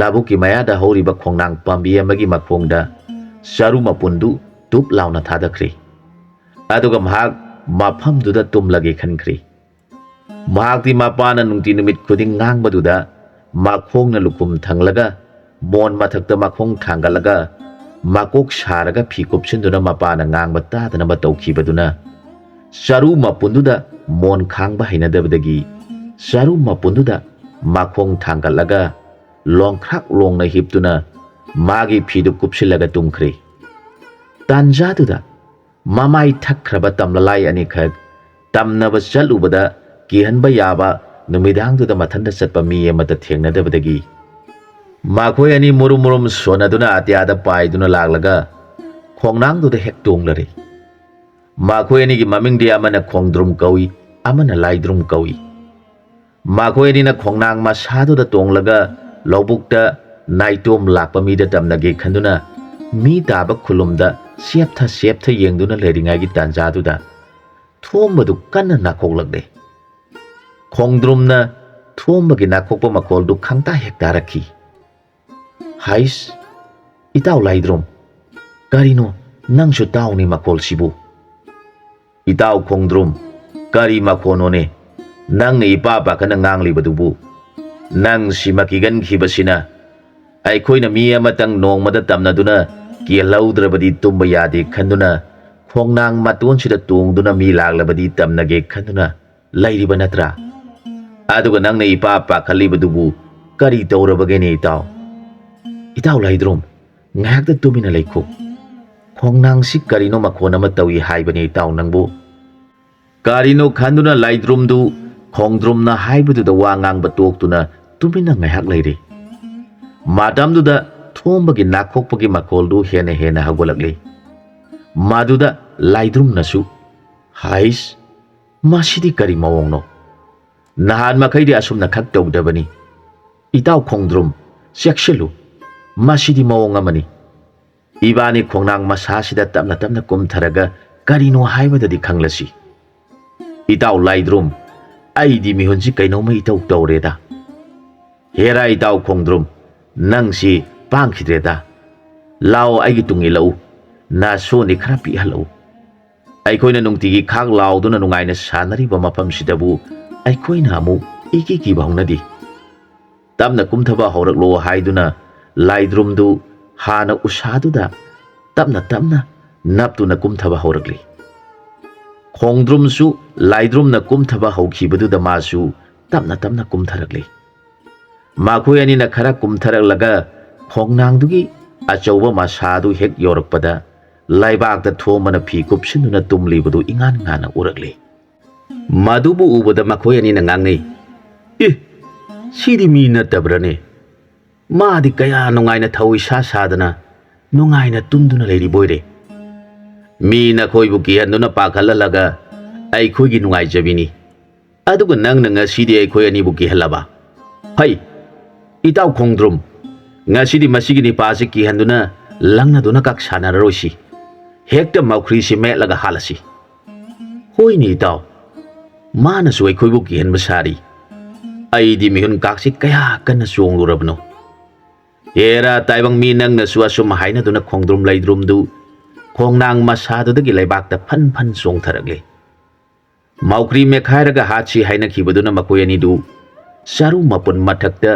ꯂꯧꯕꯨꯛꯀꯤ ꯃꯌꯥꯗ ꯍꯧꯔꯤꯕ ꯈꯣꯡꯅꯥꯡ ꯄꯥꯝꯕꯤ ꯑꯃꯒꯤ ꯃꯈꯣꯡꯗ ꯆꯔꯨ ꯃꯄꯨꯟꯗꯨ ꯇꯨꯞ ꯂꯥꯎꯅ ꯊꯥꯗꯈ꯭ꯔꯦ꯫ ꯑꯗꯨꯒ ꯃꯍꯥꯛ ꯃꯐꯝꯗꯨꯗ ꯇꯨꯝꯂꯒꯦ ꯈꯟꯈ꯭ꯔꯦ꯫ ꯃꯍꯥꯛꯇꯤ ꯃꯄꯥꯅ ꯅꯨꯡꯇꯤ ꯅꯨꯃꯤꯠ ꯈꯨꯗꯤꯡ ꯉꯥꯡꯕꯗꯨꯗ ꯃꯈꯣꯡꯅ ꯂꯨꯈꯨꯝ ꯊꯪꯂꯒ ꯃꯣꯟ ꯃꯊꯛꯇ ꯃꯈꯣꯡ ꯊꯥꯡꯒꯠꯂꯒ ꯃꯀꯣꯛ ꯁꯥꯔꯒ ꯐꯤ ꯀꯨꯞꯁꯤꯟꯗꯨꯅ ꯃꯄꯥꯅ ꯉꯥꯡꯕ ꯇꯥꯗꯅꯕ ꯇꯧꯈꯤꯕꯗꯨꯅ ꯆꯔꯨ ꯃꯄꯨꯟꯗꯨꯗ ꯃꯣꯟ ꯈꯥꯡꯕ ꯍꯩꯅꯗꯕꯗꯒꯤ ꯆꯔꯨ ꯃꯄꯨꯟꯗꯨꯗ ꯃꯈꯣꯡ ꯊꯥꯡꯒꯠꯂꯒ ꯂꯣꯡꯈ꯭ꯔꯥꯛ ꯂꯣꯡꯅ ꯍꯤꯞꯇꯨꯅ ꯃꯥꯒꯤ ꯐꯤꯗꯨ ꯀꯨꯞꯁꯤꯜꯂꯒ ꯇꯨꯝꯈ꯭ꯔꯦ꯫ ꯇꯥꯟꯖꯥꯗꯨꯗ ꯃꯃꯥꯏ ꯊꯛꯈ꯭ꯔꯕ ꯇꯝꯂꯂꯥꯏ ꯑꯅꯤꯈꯛ ꯇꯝꯅꯕ ꯆꯠꯂꯨꯕꯗ ꯀꯤꯍꯟꯕ ꯌꯥꯕ ꯅꯨꯃꯤꯗꯥꯡꯗꯨꯗ ꯃꯊꯟꯇ ꯆꯠꯄ ꯃꯤ ꯑꯃꯠꯇ ꯊꯦꯡꯅꯗꯕꯗꯒꯤ ꯃꯈꯣꯏ ꯑꯅꯤ ꯃꯨꯔꯨꯝ ꯃꯨꯔꯨꯝ ꯁꯣꯟꯅꯗꯨꯅ ꯑꯇꯤꯌꯥꯗ ꯄꯥꯏꯗꯨꯅ ꯂꯥꯛꯂꯒ ꯈꯣꯡꯅꯥꯡꯗꯨꯗ ꯍꯦꯛ ꯇꯣꯡꯂꯔꯦ꯫ ꯃꯈꯣꯏ ꯑꯅꯤꯒꯤ ꯃꯃꯤꯡꯗꯤ ꯑꯃꯅ ꯈꯣꯡꯗ꯭ꯔꯨꯝ ꯀꯧꯏ, ꯑꯃꯅ ꯂꯥꯏꯗ꯭ꯔꯨꯝ ꯀꯧꯏ꯫ ꯃꯈꯣꯏ ꯑꯅꯤꯅ ꯈꯣꯡꯅꯥꯡ ꯃꯁꯥꯗꯨꯗ ꯇꯣꯡꯂꯒ ꯂꯧꯕꯨꯛꯇ ꯅꯥꯏꯇꯣꯝ ꯂꯥꯛꯄ ꯃꯤꯗ ꯇꯝꯅꯒꯦ ꯈꯟꯗꯨꯅ ꯃꯤ ꯇꯥꯕ ꯈꯨꯜꯂꯨꯝꯗ ꯆꯦꯞꯊ ꯌꯦꯡꯗꯨꯅ ꯂꯩꯔꯤꯉꯩꯒꯤ ꯇꯥꯟꯖꯥꯗꯨꯗ ꯊꯣꯝꯕꯗꯨ ꯀꯟꯅ ꯅꯥꯈꯣꯛꯂꯛꯂꯦ꯫ ꯈꯣꯡꯗ꯭ꯔꯨꯝꯅ ꯊꯣꯝꯕꯒꯤ ꯅꯥꯈꯣꯛꯄ ꯃꯈꯣꯜꯗꯨ ꯈꯪꯇꯥ ꯍꯦꯛ ꯇꯥꯔꯛꯈꯤ꯫ "ꯍꯩꯁ, ꯏꯇꯥꯎ ꯂꯥꯏꯗ꯭ꯔꯨꯝ, ꯀꯔꯤꯅꯣ ꯅꯪꯁꯨ ꯇꯥꯎꯅꯤ ꯃꯈꯣꯜꯁꯤꯕꯨ?" "ꯏꯇꯥꯎ ꯈꯣꯡꯗ꯭ꯔꯨꯝ, ꯀꯔꯤ ꯃꯈꯣꯟꯅꯣꯅꯦ ꯅꯪꯅ ꯏꯄꯥ ꯄꯥꯈꯠꯅ ꯉꯥꯡꯂꯤꯕꯗꯨꯕꯨ? ꯅꯪ ꯁꯤꯃ ꯀꯤꯒꯟꯈꯤꯕꯁꯤꯅ ꯑꯩꯈꯣꯏꯅ ꯃꯤ ꯑꯃꯇꯪ ꯅꯣꯡꯃꯗ ꯇꯝꯅꯗꯨꯅ ꯀꯤꯍꯜꯍꯧꯗ꯭ꯔꯕꯗꯤ ꯇꯨꯝꯕ ꯌꯥꯗꯦ ꯈꯟꯗꯨꯅ ꯈꯣꯡꯅꯥꯡ ꯃꯇꯣꯟꯁꯤꯗ ꯇꯣꯡꯗꯨꯅ ꯃꯤ ꯂꯥꯛꯂꯕꯗꯤ ꯇꯝꯅꯒꯦ ꯈꯟꯗꯨꯅ ꯂꯩꯔꯤꯕ ꯅꯠꯇ꯭ꯔꯥ? ꯑꯗꯨꯒ ꯅꯪꯅ ꯏꯄꯥ ꯄꯥꯈꯠꯂꯤꯕꯗꯨꯕꯨ ꯀꯔꯤ ꯇꯧꯔꯕꯒꯦꯅꯦ ꯏꯇꯥꯎ?" "ꯏꯇꯥꯎ ꯂꯥꯏꯗ꯭ꯔꯨꯝ, ꯉꯥꯏꯍꯥꯛꯇ ꯇꯨꯃꯤꯟꯅ ꯂꯩꯈꯣ꯫ ꯈꯣꯡꯅꯥꯡꯁꯤ ꯀꯔꯤꯅꯣ ꯃꯈꯣꯟ ꯑꯃ ꯇꯧꯏ ꯍꯥꯏꯕꯅꯦ ꯏꯇꯥꯎ ꯅꯪꯕꯨ?" ꯀꯔꯤꯅꯣ ꯈꯟꯗꯨꯅ ꯂꯥꯏꯗ꯭ꯔꯨꯝꯗꯨ ꯈꯣꯡꯗ꯭ꯔꯨꯝꯅ ꯍꯥꯏꯕꯗꯨꯗ ꯋꯥ ꯉꯥꯡꯕ ꯇꯣꯛꯇꯨꯅ ꯇꯨꯃꯤꯟꯅ ꯉꯥꯏꯍꯥꯛ ꯂꯩꯔꯦ꯫ ꯃꯇꯝꯗꯨꯗ ꯊꯣꯝꯕꯒꯤ ꯅꯥꯈꯣꯛꯄꯒꯤ ꯃꯈꯣꯜꯗꯨ ꯍꯦꯟꯅ ꯍꯦꯟꯅ ꯍꯧꯒꯠꯂꯛꯂꯦ꯫ ꯃꯗꯨꯗ ꯂꯥꯏꯗ꯭ꯔꯨꯝꯅꯁꯨ "ꯍꯩꯁ, ꯃꯁꯤꯗꯤ ꯀꯔꯤ ꯃꯑꯣꯡꯅꯣ? ꯅꯍꯥꯟ ꯃꯈꯩꯗꯤ ꯑꯁꯨꯝꯅ ꯈꯛ ꯇꯧꯗꯕꯅꯤ꯫ ꯏꯇꯥꯎ ꯈꯣꯡꯗ꯭ꯔꯨꯝ, ꯆꯦꯛꯁꯤꯜꯂꯨ, ꯃꯁꯤꯗꯤ ꯃꯑꯣꯡ ꯑꯃꯅꯤ꯫ ꯏꯕꯥꯅꯤ ꯈꯣꯡꯅꯥꯡ ꯃꯁꯥꯁꯤꯗ ꯇꯞꯅ ꯇꯞꯅ ꯀꯨꯝꯊꯔꯒ ꯀꯔꯤꯅꯣ ꯍꯥꯏꯕꯗꯗꯤ ꯈꯪꯂꯁꯤ." "ꯏꯇꯥꯎ ꯂꯥꯏꯗ꯭ꯔꯨꯝ, ꯑꯩꯗꯤ ꯃꯤꯍꯨꯟꯁꯤ ꯀꯩꯅꯣꯝꯃ ꯏꯇꯧ ꯇꯧꯔꯦꯗ ꯍꯦꯔꯥ ꯏꯇꯥꯎ ꯈꯣꯡꯗ꯭ꯔꯨꯝ ꯅꯪꯁꯤ ꯄꯥꯡꯈꯤꯗ꯭ꯔꯦꯗ ꯂꯥꯎ ꯑꯩꯒꯤ ꯇꯨꯡ ꯏꯜꯂꯛꯎ ꯅꯥꯁꯣꯟꯗꯤ ꯈꯔ ꯄꯤꯛꯍꯜꯂꯛꯎ ꯑꯩꯈꯣꯏꯅ ꯅꯨꯡꯇꯤꯒꯤ ꯈꯥꯛ ꯂꯥꯎꯗꯨꯅ ꯅꯨꯡꯉꯥꯏꯅ ꯁꯥꯟꯅꯔꯤꯕ ꯃꯐꯝꯁꯤꯗꯕꯨ ꯑꯩꯈꯣꯏꯅ ꯑꯃꯨꯛ ꯏꯀꯤ ꯀꯤꯕ ꯍꯧꯅꯗꯦ ꯇꯞꯅ ꯀꯨꯝꯊꯕ ꯍꯧꯔꯛꯂꯣ ꯍꯥꯏꯗꯨꯅ ꯂꯥꯏꯗ꯭ꯔꯨꯝꯗꯨ ꯍꯥꯟꯅ ꯎꯁꯥꯗꯨꯗ ꯇꯞꯅ ꯇꯞꯅ ꯅꯞꯇꯨꯅ ꯀꯨꯝꯊꯕ ꯍꯧꯔꯛꯂꯤ ꯈꯣꯡꯗ꯭ꯔꯨꯝꯁꯨ ꯂꯥꯏꯗ꯭ꯔꯨꯝꯅ ꯀꯨꯝꯊꯕ ꯍꯧꯈꯤꯕꯗꯨꯗ ꯃꯥꯁꯨ ꯇꯞꯅ ꯇꯞꯅ ꯀꯨꯝꯊꯔꯛꯂꯤ ꯃꯈꯣꯏ ꯑꯅꯤꯅ ꯈꯔ ꯀꯨꯝꯊꯔꯛꯂꯒ ꯈꯣꯡꯅꯥꯡꯗꯨꯒꯤ ꯑꯆꯧꯕ ꯃꯁꯥꯗꯨ ꯍꯦꯛ ꯌꯧꯔꯛꯄꯗ ꯂꯩꯕꯥꯛꯇ ꯊꯣꯝꯕꯅ ꯐꯤ ꯀꯨꯞꯁꯤꯟꯗꯨꯅ ꯇꯨꯝꯂꯤꯕꯗꯨ ꯏꯉꯥꯟ ꯉꯥꯟꯅ ꯎꯔꯛꯂꯤ ꯃꯗꯨꯕꯨ ꯎꯕꯗ ꯃꯈꯣꯏ ꯑꯅꯤꯅ ꯉꯥꯡꯅꯩ ꯏ ꯁꯤꯗꯤ ꯃꯤ ꯅꯠꯇꯕ꯭ꯔꯅꯦ ꯃꯥꯗꯤ ꯀꯌꯥ ꯅꯨꯡꯉꯥꯏꯅ ꯊꯧꯏꯁꯥ ꯁꯥꯗꯅ ꯅꯨꯡꯉꯥꯏꯅ ꯇꯨꯝꯗꯨꯅ ꯂꯩꯔꯤꯕꯣꯏꯔꯦ ꯃꯤ ꯅꯈꯣꯏꯕꯨ ꯀꯤꯍꯟꯗꯨꯅ ꯄꯥꯈꯠꯍꯜꯂꯒ ꯑꯩꯈꯣꯏꯒꯤ ꯅꯨꯡꯉꯥꯏꯖꯕꯤꯅꯤ ꯑꯗꯨꯒ ꯅꯪꯅ ꯉꯁꯤꯗꯤ ꯑꯩꯈꯣꯏ ꯑꯅꯤꯕꯨ ꯀꯤꯍꯜꯂꯕ ꯍꯩ ꯏꯇꯥꯎ ꯈꯣꯡꯗ꯭ꯔꯨꯝ ꯉꯁꯤꯗꯤ ꯃꯁꯤꯒꯤ ꯅꯤꯄꯥꯁꯤ ꯀꯤꯍꯟꯗꯨꯅ ꯂꯪꯅꯗꯨꯅ ꯀꯛ ꯁꯥꯟꯅꯔꯔꯣꯏꯁꯤ ꯍꯦꯛꯇ ꯃꯧꯈ꯭ꯔꯤꯁꯤ ꯃꯦꯠꯂꯒ ꯍꯥꯠꯂꯁꯤ ꯍꯣꯏꯅꯦ ꯏꯇꯥꯎ ꯃꯥꯅꯁꯨ ꯑꯩꯈꯣꯏꯕꯨ ꯀꯤꯍꯟꯕ ꯁꯥꯔꯤ ꯑꯩꯗꯤ ꯃꯤꯍꯨꯟ ꯀꯥꯛꯁꯤ ꯀꯌꯥ ꯀꯟꯅ ꯆꯣꯡꯂꯨꯔꯕꯅꯣ ꯍꯦꯔꯥ ꯇꯥꯏꯕꯪ ꯃꯤ ꯅꯪꯅꯁꯨ ꯑꯁꯨꯝ ꯍꯥꯏꯅꯗꯨꯅ ꯈꯣꯡꯗ꯭ꯔꯨꯝ ꯂꯩꯗ꯭ꯔꯨꯝꯗꯨ ꯈꯣꯡꯅꯥꯡ ꯃꯁꯥꯗꯨꯗꯒꯤ ꯂꯩꯕꯥꯛꯇ ꯐꯟ ꯐꯟ ꯆꯣꯡꯊꯔꯛꯂꯤ ꯃꯧꯈ꯭ꯔꯤ ꯃꯦꯠꯈꯥꯏꯔꯒ ꯍꯥꯠꯁꯤ ꯍꯥꯏꯅꯈꯤꯕꯗꯨꯅ ꯃꯈꯣꯏ ꯑꯅꯤꯗꯨ ꯆꯔꯨ ꯃꯄꯨꯟ ꯃꯊꯛꯇ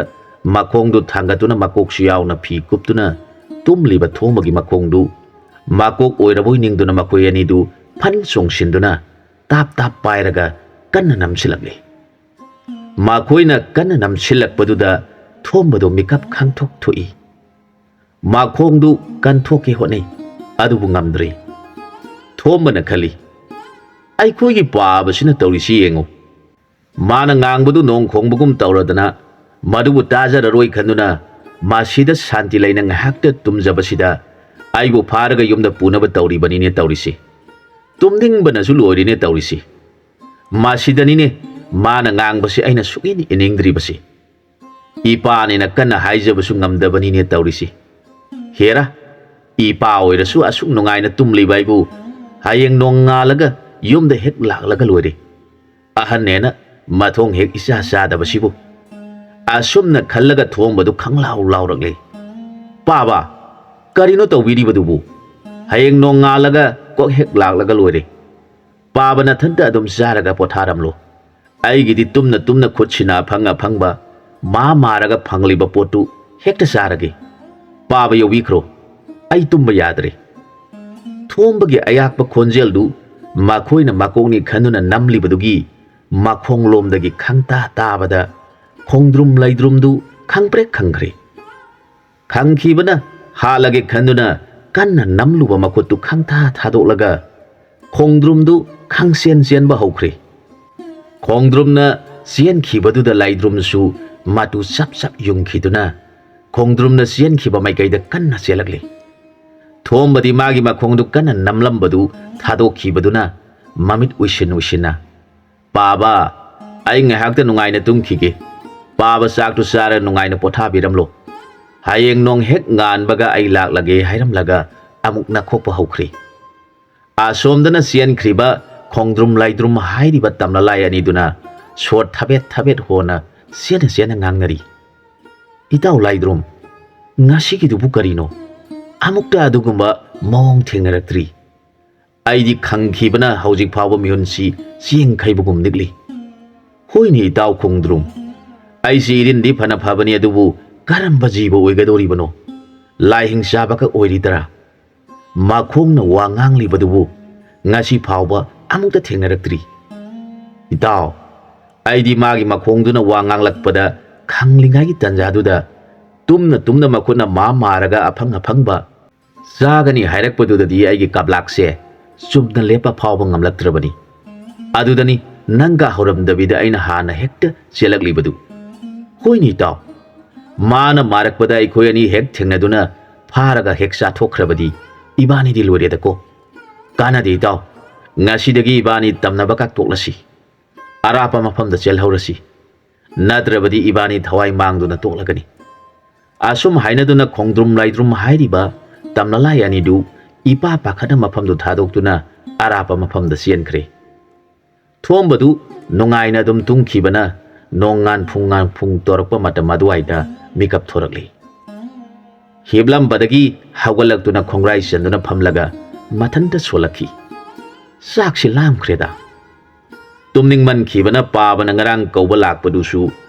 ꯃꯈꯣꯡꯗꯨ ꯊꯥꯡꯒꯠꯇꯨꯅ ꯃꯀꯣꯛꯁꯨ ꯌꯥꯎꯅ ꯐꯤ ꯀꯨꯞꯇꯨꯅ ꯇꯨꯝꯂꯤꯕ ꯊꯣꯝꯕꯒꯤ ꯃꯈꯣꯡꯗꯨ ꯃꯀꯣꯛ ꯑꯣꯏꯔꯕꯣꯏ ꯅꯤꯡꯗꯨꯅ ꯃꯈꯣꯏ ꯑꯅꯤꯗꯨ ꯐꯟ ꯆꯣꯡꯁꯤꯟꯗꯨꯅ ꯇꯥꯞ ꯇꯥꯞ ꯄꯥꯏꯔꯒ ꯀꯟꯅ ꯅꯝꯁꯤꯜꯂꯛꯂꯤ ꯃꯈꯣꯏꯅ ꯀꯟꯅ ꯅꯝꯁꯤꯜꯂꯛꯄꯗꯨꯗ ꯊꯣꯝꯕꯗꯨ ꯃꯤꯀꯞ ꯈꯪꯊꯣꯛ ꯊꯣꯛꯏ ꯃꯈꯣꯡꯗꯨ ꯀꯟꯊꯣꯛꯀꯦ ꯍꯣꯠꯅꯩ ꯑꯗꯨꯕꯨ ꯉꯝꯗ꯭ꯔꯦ ꯊꯣꯝꯕꯅ ꯈꯜꯂꯤ ꯑꯩꯈꯣꯏꯒꯤ ꯄꯥꯕꯁꯤꯅ ꯇꯧꯔꯤꯁꯤ ꯌꯦꯡꯉꯨ ꯃꯥꯅ ꯉꯥꯡꯕꯗꯨ ꯅꯣꯡ ꯈꯣꯡꯕꯒꯨꯝ ꯇꯧꯔꯗꯅ ꯃꯗꯨꯕꯨ ꯇꯥꯖꯔꯔꯣꯏ ꯈꯟꯗꯨꯅ ꯃꯁꯤꯗ ꯁꯥꯟꯇꯤ ꯂꯩꯅ ꯉꯥꯏꯍꯥꯛꯇ ꯇꯨꯝꯖꯕꯁꯤꯗ ꯑꯩꯕꯨ ꯐꯥꯔꯒ ꯌꯨꯝꯗ ꯄꯨꯅꯕ ꯇꯧꯔꯤꯕꯅꯤꯅꯦ ꯇꯧꯔꯤꯁꯤ ꯇꯨꯝꯅꯤꯡꯕꯅꯁꯨ ꯂꯣꯏꯔꯤꯅꯦ ꯇꯧꯔꯤꯁꯤ ꯃꯁꯤꯗꯅꯤꯅꯦ ꯃꯥꯅ ꯉꯥꯡꯕꯁꯤ ꯑꯩꯅ ꯁꯨꯛꯏꯟ ꯏꯅꯤꯡꯗ꯭ꯔꯤꯕꯁꯤ ꯏꯄꯥꯅꯦꯅ ꯀꯟꯅ ꯍꯥꯏꯖꯕꯁꯨ ꯉꯝꯗꯕꯅꯤꯅꯦ ꯇꯧꯔꯤꯁꯤ ꯍꯦꯔꯥ ꯏꯄꯥ ꯑꯣꯏꯔꯁꯨ ꯑꯁꯨꯛ ꯅꯨꯡꯉꯥꯏꯅ ꯇꯨꯝꯂꯤꯕ ꯑꯩꯕꯨ ꯍꯌꯦꯡ ꯅꯣꯡꯉꯥꯜꯂꯒ ꯌꯨꯝꯗ ꯍꯦꯛ ꯂꯥꯛꯂꯒ ꯂꯣꯏꯔꯦ ꯑꯍꯟꯅꯦꯅ ꯃꯊꯣꯡ ꯍꯦꯛ ꯏꯆꯥ ꯆꯥꯗꯕꯁꯤꯕꯨ ꯑꯁꯨꯝꯅ ꯈꯜꯂꯒ ꯊꯣꯡꯕꯗꯨ ꯈꯪꯂꯥꯎ ꯂꯥꯎꯔꯛꯂꯤ ꯄꯥꯕ ꯀꯔꯤꯅꯣ ꯇꯧꯕꯤꯔꯤꯕꯗꯨꯕꯨ ꯍꯌꯦꯡ ꯅꯣꯡꯉꯥꯜꯂꯒ ꯀꯣꯛ ꯍꯦꯛ ꯂꯥꯛꯂꯒ ꯂꯣꯏꯔꯦ ꯄꯥꯕ ꯅꯊꯟꯇ ꯑꯗꯨꯝ ꯆꯥꯔꯒ ꯄꯣꯊꯥꯔꯝꯂꯣ ꯑꯩꯒꯤꯗꯤ ꯇꯨꯝꯅ ꯇꯨꯝꯅ ꯈꯨꯠꯁꯤꯅ ꯑꯐꯪ ꯑꯐꯪꯕ ꯃꯥꯔꯒ ꯐꯪꯂꯤꯕ ꯄꯣꯠꯇꯨ ꯍꯦꯛꯇ ꯆꯥꯔꯒꯦ ꯄꯥꯕ ꯌꯧꯕꯤꯈ꯭ꯔꯣ ꯑꯩ ꯇꯨꯝꯕ ꯌꯥꯗ꯭ꯔꯦ ꯊꯣꯝꯕꯒꯤ ꯑꯌꯥꯛꯄ ꯈꯣꯟꯖꯦꯜꯗꯨ ꯃꯈꯣꯏꯅ ꯃꯀꯣꯛꯅꯤ ꯈꯟꯗꯨꯅ ꯅꯝꯂꯤꯕꯗꯨꯒꯤ ꯃꯈꯣꯡꯂꯣꯝꯗꯒꯤ ꯈꯪꯇꯥ ꯇꯥꯕꯗ ꯈꯣꯡꯗ꯭ꯔꯨꯝ ꯂꯩꯗ꯭ꯔꯨꯝꯗꯨ ꯈꯪꯄ꯭ꯔꯦꯛ ꯈꯪꯈ꯭ꯔꯦ ꯈꯪꯈꯤꯕꯅ ꯍꯥꯠꯂꯒꯦ ꯈꯟꯗꯨꯅ ꯀꯟꯅ ꯅꯝꯂꯨꯕ ꯃꯈꯨꯠꯇꯨ ꯈꯪꯊꯥ ꯊꯥꯗꯣꯛꯂꯒ ꯈꯣꯡꯗ꯭ꯔꯨꯝꯗꯨ ꯈꯪꯆꯦꯟ ꯆꯦꯟꯕ ꯍꯧꯈ꯭ꯔꯦ ꯈꯣꯡꯗ꯭ꯔꯨꯝꯅ ꯆꯦꯟꯈꯤꯕꯗꯨꯗ ꯂꯩꯗ꯭ꯔꯨꯝꯁꯨ ꯃꯇꯨ ꯆꯞ ꯆꯞ ꯌꯨꯡꯈꯤꯗꯨꯅ ꯈꯣꯡꯗ꯭ꯔꯨꯝꯅ ꯆꯦꯟꯈꯤꯕ ꯃꯥꯏꯀꯩꯗ ꯀꯟꯅ ꯆꯦꯜꯂꯛꯂꯤ ꯊꯣꯝꯕꯗꯤ ꯃꯥꯒꯤ ꯃꯈꯣꯡꯗꯨ ꯀꯟꯅ ꯅꯝꯂꯝꯕꯗꯨ ꯊꯥꯗꯣꯛꯈꯤꯕꯗꯨꯅ ꯃꯃꯤꯠ ꯎꯏꯁꯤꯟ ꯎꯏꯁꯤꯟꯅ ꯄꯥꯕ ꯑꯩ ꯉꯥꯏꯍꯥꯛꯇ ꯅꯨꯡꯉꯥꯏꯅ ꯇꯨꯝꯈꯤꯒꯦ ꯄꯥꯕ ꯆꯥꯛꯇꯨ ꯆꯥꯔ ꯅꯨꯡꯉꯥꯏꯅ ꯄꯣꯊꯥꯕꯤꯔꯝꯂꯣ ꯍꯌꯦꯡ ꯅꯣꯡ ꯍꯦꯛ ꯉꯥꯟꯕꯒ ꯑꯩ ꯂꯥꯛꯂꯒꯦ ꯍꯥꯏꯔꯝꯂꯒ ꯑꯃꯨꯛ ꯅꯈꯣꯛꯄ ꯍꯧꯈ꯭ꯔꯦ ꯑꯁꯣꯝꯗꯅ ꯆꯦꯟꯈ꯭ꯔꯤꯕ ꯈꯣꯡꯗ꯭ꯔꯨꯝ ꯂꯩꯗ꯭ꯔꯨꯝ ꯍꯥꯏꯔꯤꯕ ꯇꯝꯂꯂꯥꯏ ꯑꯅꯤꯗꯨꯅ ꯁꯣꯔ ꯊꯕꯦꯠ ꯊꯕꯦꯠ ꯍꯣꯅ ꯆꯦꯟꯅ ꯆꯦꯟꯅ ꯉꯥꯡꯅꯔꯤ ꯏꯇꯥꯎ ꯂꯥꯏꯗ꯭ꯔꯨꯝ ꯉꯁꯤꯒꯤꯗꯨꯕꯨ ꯀꯔꯤꯅꯣ ꯑꯃꯨꯛꯇ ꯑꯗꯨꯒꯨꯝꯕ ꯃꯑꯣꯡ ꯊꯦꯡꯅꯔꯛꯇ꯭ꯔꯤ ꯑꯩꯗꯤ ꯈꯪꯈꯤꯕꯅ ꯍꯧꯖꯤꯛ ꯐꯥꯎꯕ ꯃꯤꯍꯨꯟꯁꯤ ꯆꯦꯡꯈꯩꯕꯒꯨꯝ ꯅꯤꯛꯂꯤ ꯍꯣꯏꯅꯦ ꯏꯇꯥꯎ ꯈꯣꯡꯗ꯭ꯔꯨꯝ ꯑꯩꯁꯤ ꯏꯔꯤꯟꯗꯤ ꯐꯅ ꯐꯕꯅꯤ ꯑꯗꯨꯕꯨ ꯀꯔꯝꯕ ꯖꯤꯕ ꯑꯣꯏꯒꯗꯧꯔꯤꯕꯅꯣ ꯂꯥꯏꯍꯤꯡ ꯆꯥꯕꯈꯛ ꯑꯣꯏꯔꯤꯗꯔꯥ ꯃꯈꯣꯡꯅ ꯋꯥ ꯉꯥꯡꯂꯤꯕꯗꯨꯕꯨ ꯉꯁꯤ ꯐꯥꯎꯕ ꯑꯃꯨꯛꯇ ꯊꯦꯡꯅꯔꯛꯇ꯭ꯔꯤ ꯏꯇꯥꯎ ꯑꯩꯗꯤ ꯃꯥꯒꯤ ꯃꯈꯣꯡꯗꯨꯅ ꯋꯥ ꯉꯥꯡꯂꯛꯄꯗ ꯈꯪꯂꯤꯉꯩꯒꯤ ꯇꯟꯖꯥꯗꯨꯗ ꯇꯨꯝꯅ ꯇꯨꯝꯅ ꯃꯈꯨꯠꯅ ꯃꯥꯔꯒ ꯑꯐꯪ ꯑꯐꯪꯕ ꯆꯥꯒꯅꯤ ꯍꯥꯏꯔꯛꯄꯗꯨꯗꯗꯤ ꯑꯩꯒꯤ ꯀꯥꯞꯂꯥꯛꯁꯦ ꯆꯨꯝꯅ ꯂꯦꯞꯄ ꯐꯥꯎꯕ ꯉꯝꯂꯛꯇ꯭ꯔꯕꯅꯤ ꯑꯗꯨꯗꯅꯤ ꯅꯪꯒ ꯍꯧꯔꯝꯗꯕꯤꯗ ꯑꯩꯅ ꯍꯥꯟꯅ ꯍꯦꯛꯇ ꯆꯦꯜꯂꯛꯂꯤꯕꯗꯨ ꯍꯣꯏꯅꯤ ꯏꯇꯥꯎ ꯃꯥꯅ ꯃꯥꯔꯛꯄꯗ ꯑꯩꯈꯣꯏ ꯑꯅꯤ ꯍꯦꯛ ꯊꯦꯡꯅꯗꯨꯅ ꯐꯥꯔꯒ ꯍꯦꯛ ꯆꯥꯊꯣꯛꯈ꯭ꯔꯕꯗꯤ ꯏꯕꯥꯅꯤꯗꯤ ꯂꯣꯏꯔꯦꯗꯀꯣ ꯀꯥꯟꯅꯗꯦ ꯏꯇꯥꯎ ꯉꯁꯤꯗꯒꯤ ꯏꯕꯥꯅꯤ ꯇꯝꯅꯕ ꯀꯥꯛꯇꯣꯛꯂꯁꯤ ꯑꯔꯥꯞꯄ ꯃꯐꯝꯗ ꯆꯦꯜꯍꯧꯔꯁꯤ ꯅꯠꯇ꯭ꯔꯕꯗꯤ ꯏꯕꯥꯅꯤ ꯊꯋꯥꯏ ꯃꯥꯡꯗꯨꯅ ꯇꯣꯛꯂꯒꯅꯤ ꯑꯁꯨꯝ ꯍꯥꯏꯅꯗꯨꯅ ꯈꯣꯡꯗ꯭ꯔꯨꯝ ꯂꯩꯗ꯭ꯔꯨꯝ ꯍꯥꯏꯔꯤꯕ ꯇꯝꯂꯂꯥꯏ ꯑꯅꯤꯗꯨ ꯏꯄꯥ ꯄꯥꯈꯠꯅ ꯃꯐꯝꯗꯨ ꯊꯥꯗꯣꯛꯇꯨꯅ ꯑꯔꯥꯞꯄ ꯃꯐꯝꯗ ꯆꯦꯟꯈ꯭ꯔꯦ ꯊꯣꯝꯕꯗꯨ ꯅꯨꯡꯉꯥꯏꯅ ꯑꯗꯨꯝ ꯇꯨꯝꯈꯤꯕꯅ ꯅꯣꯡꯉꯥꯟ ꯐꯨꯡ ꯇꯧꯔꯛꯄ ꯃꯇꯝ ꯑꯗꯨꯋꯥꯏꯗ ꯃꯤꯀꯞ ꯊꯣꯔꯛꯂꯤ꯫ ꯍꯤꯞꯂꯝꯕꯗꯒꯤ ꯍꯧꯒꯠꯂꯛꯇꯨꯅ ꯈꯣꯡꯒ꯭ꯔꯥꯏ ꯆꯟꯗꯨꯅ ꯐꯝꯂꯒ ꯃꯊꯟꯇ ꯁꯣꯜꯂꯛꯈꯤ꯫ ꯆꯥꯛꯁꯤ ꯂꯥꯝꯈ꯭ꯔꯦꯗ꯫ ꯇꯨꯝꯅꯤꯡꯃꯟꯈꯤꯕꯅ ꯄꯥꯕꯅ ꯉꯔꯥꯡ ꯀꯧꯕ ꯂꯥꯛꯄꯗꯨꯁꯨ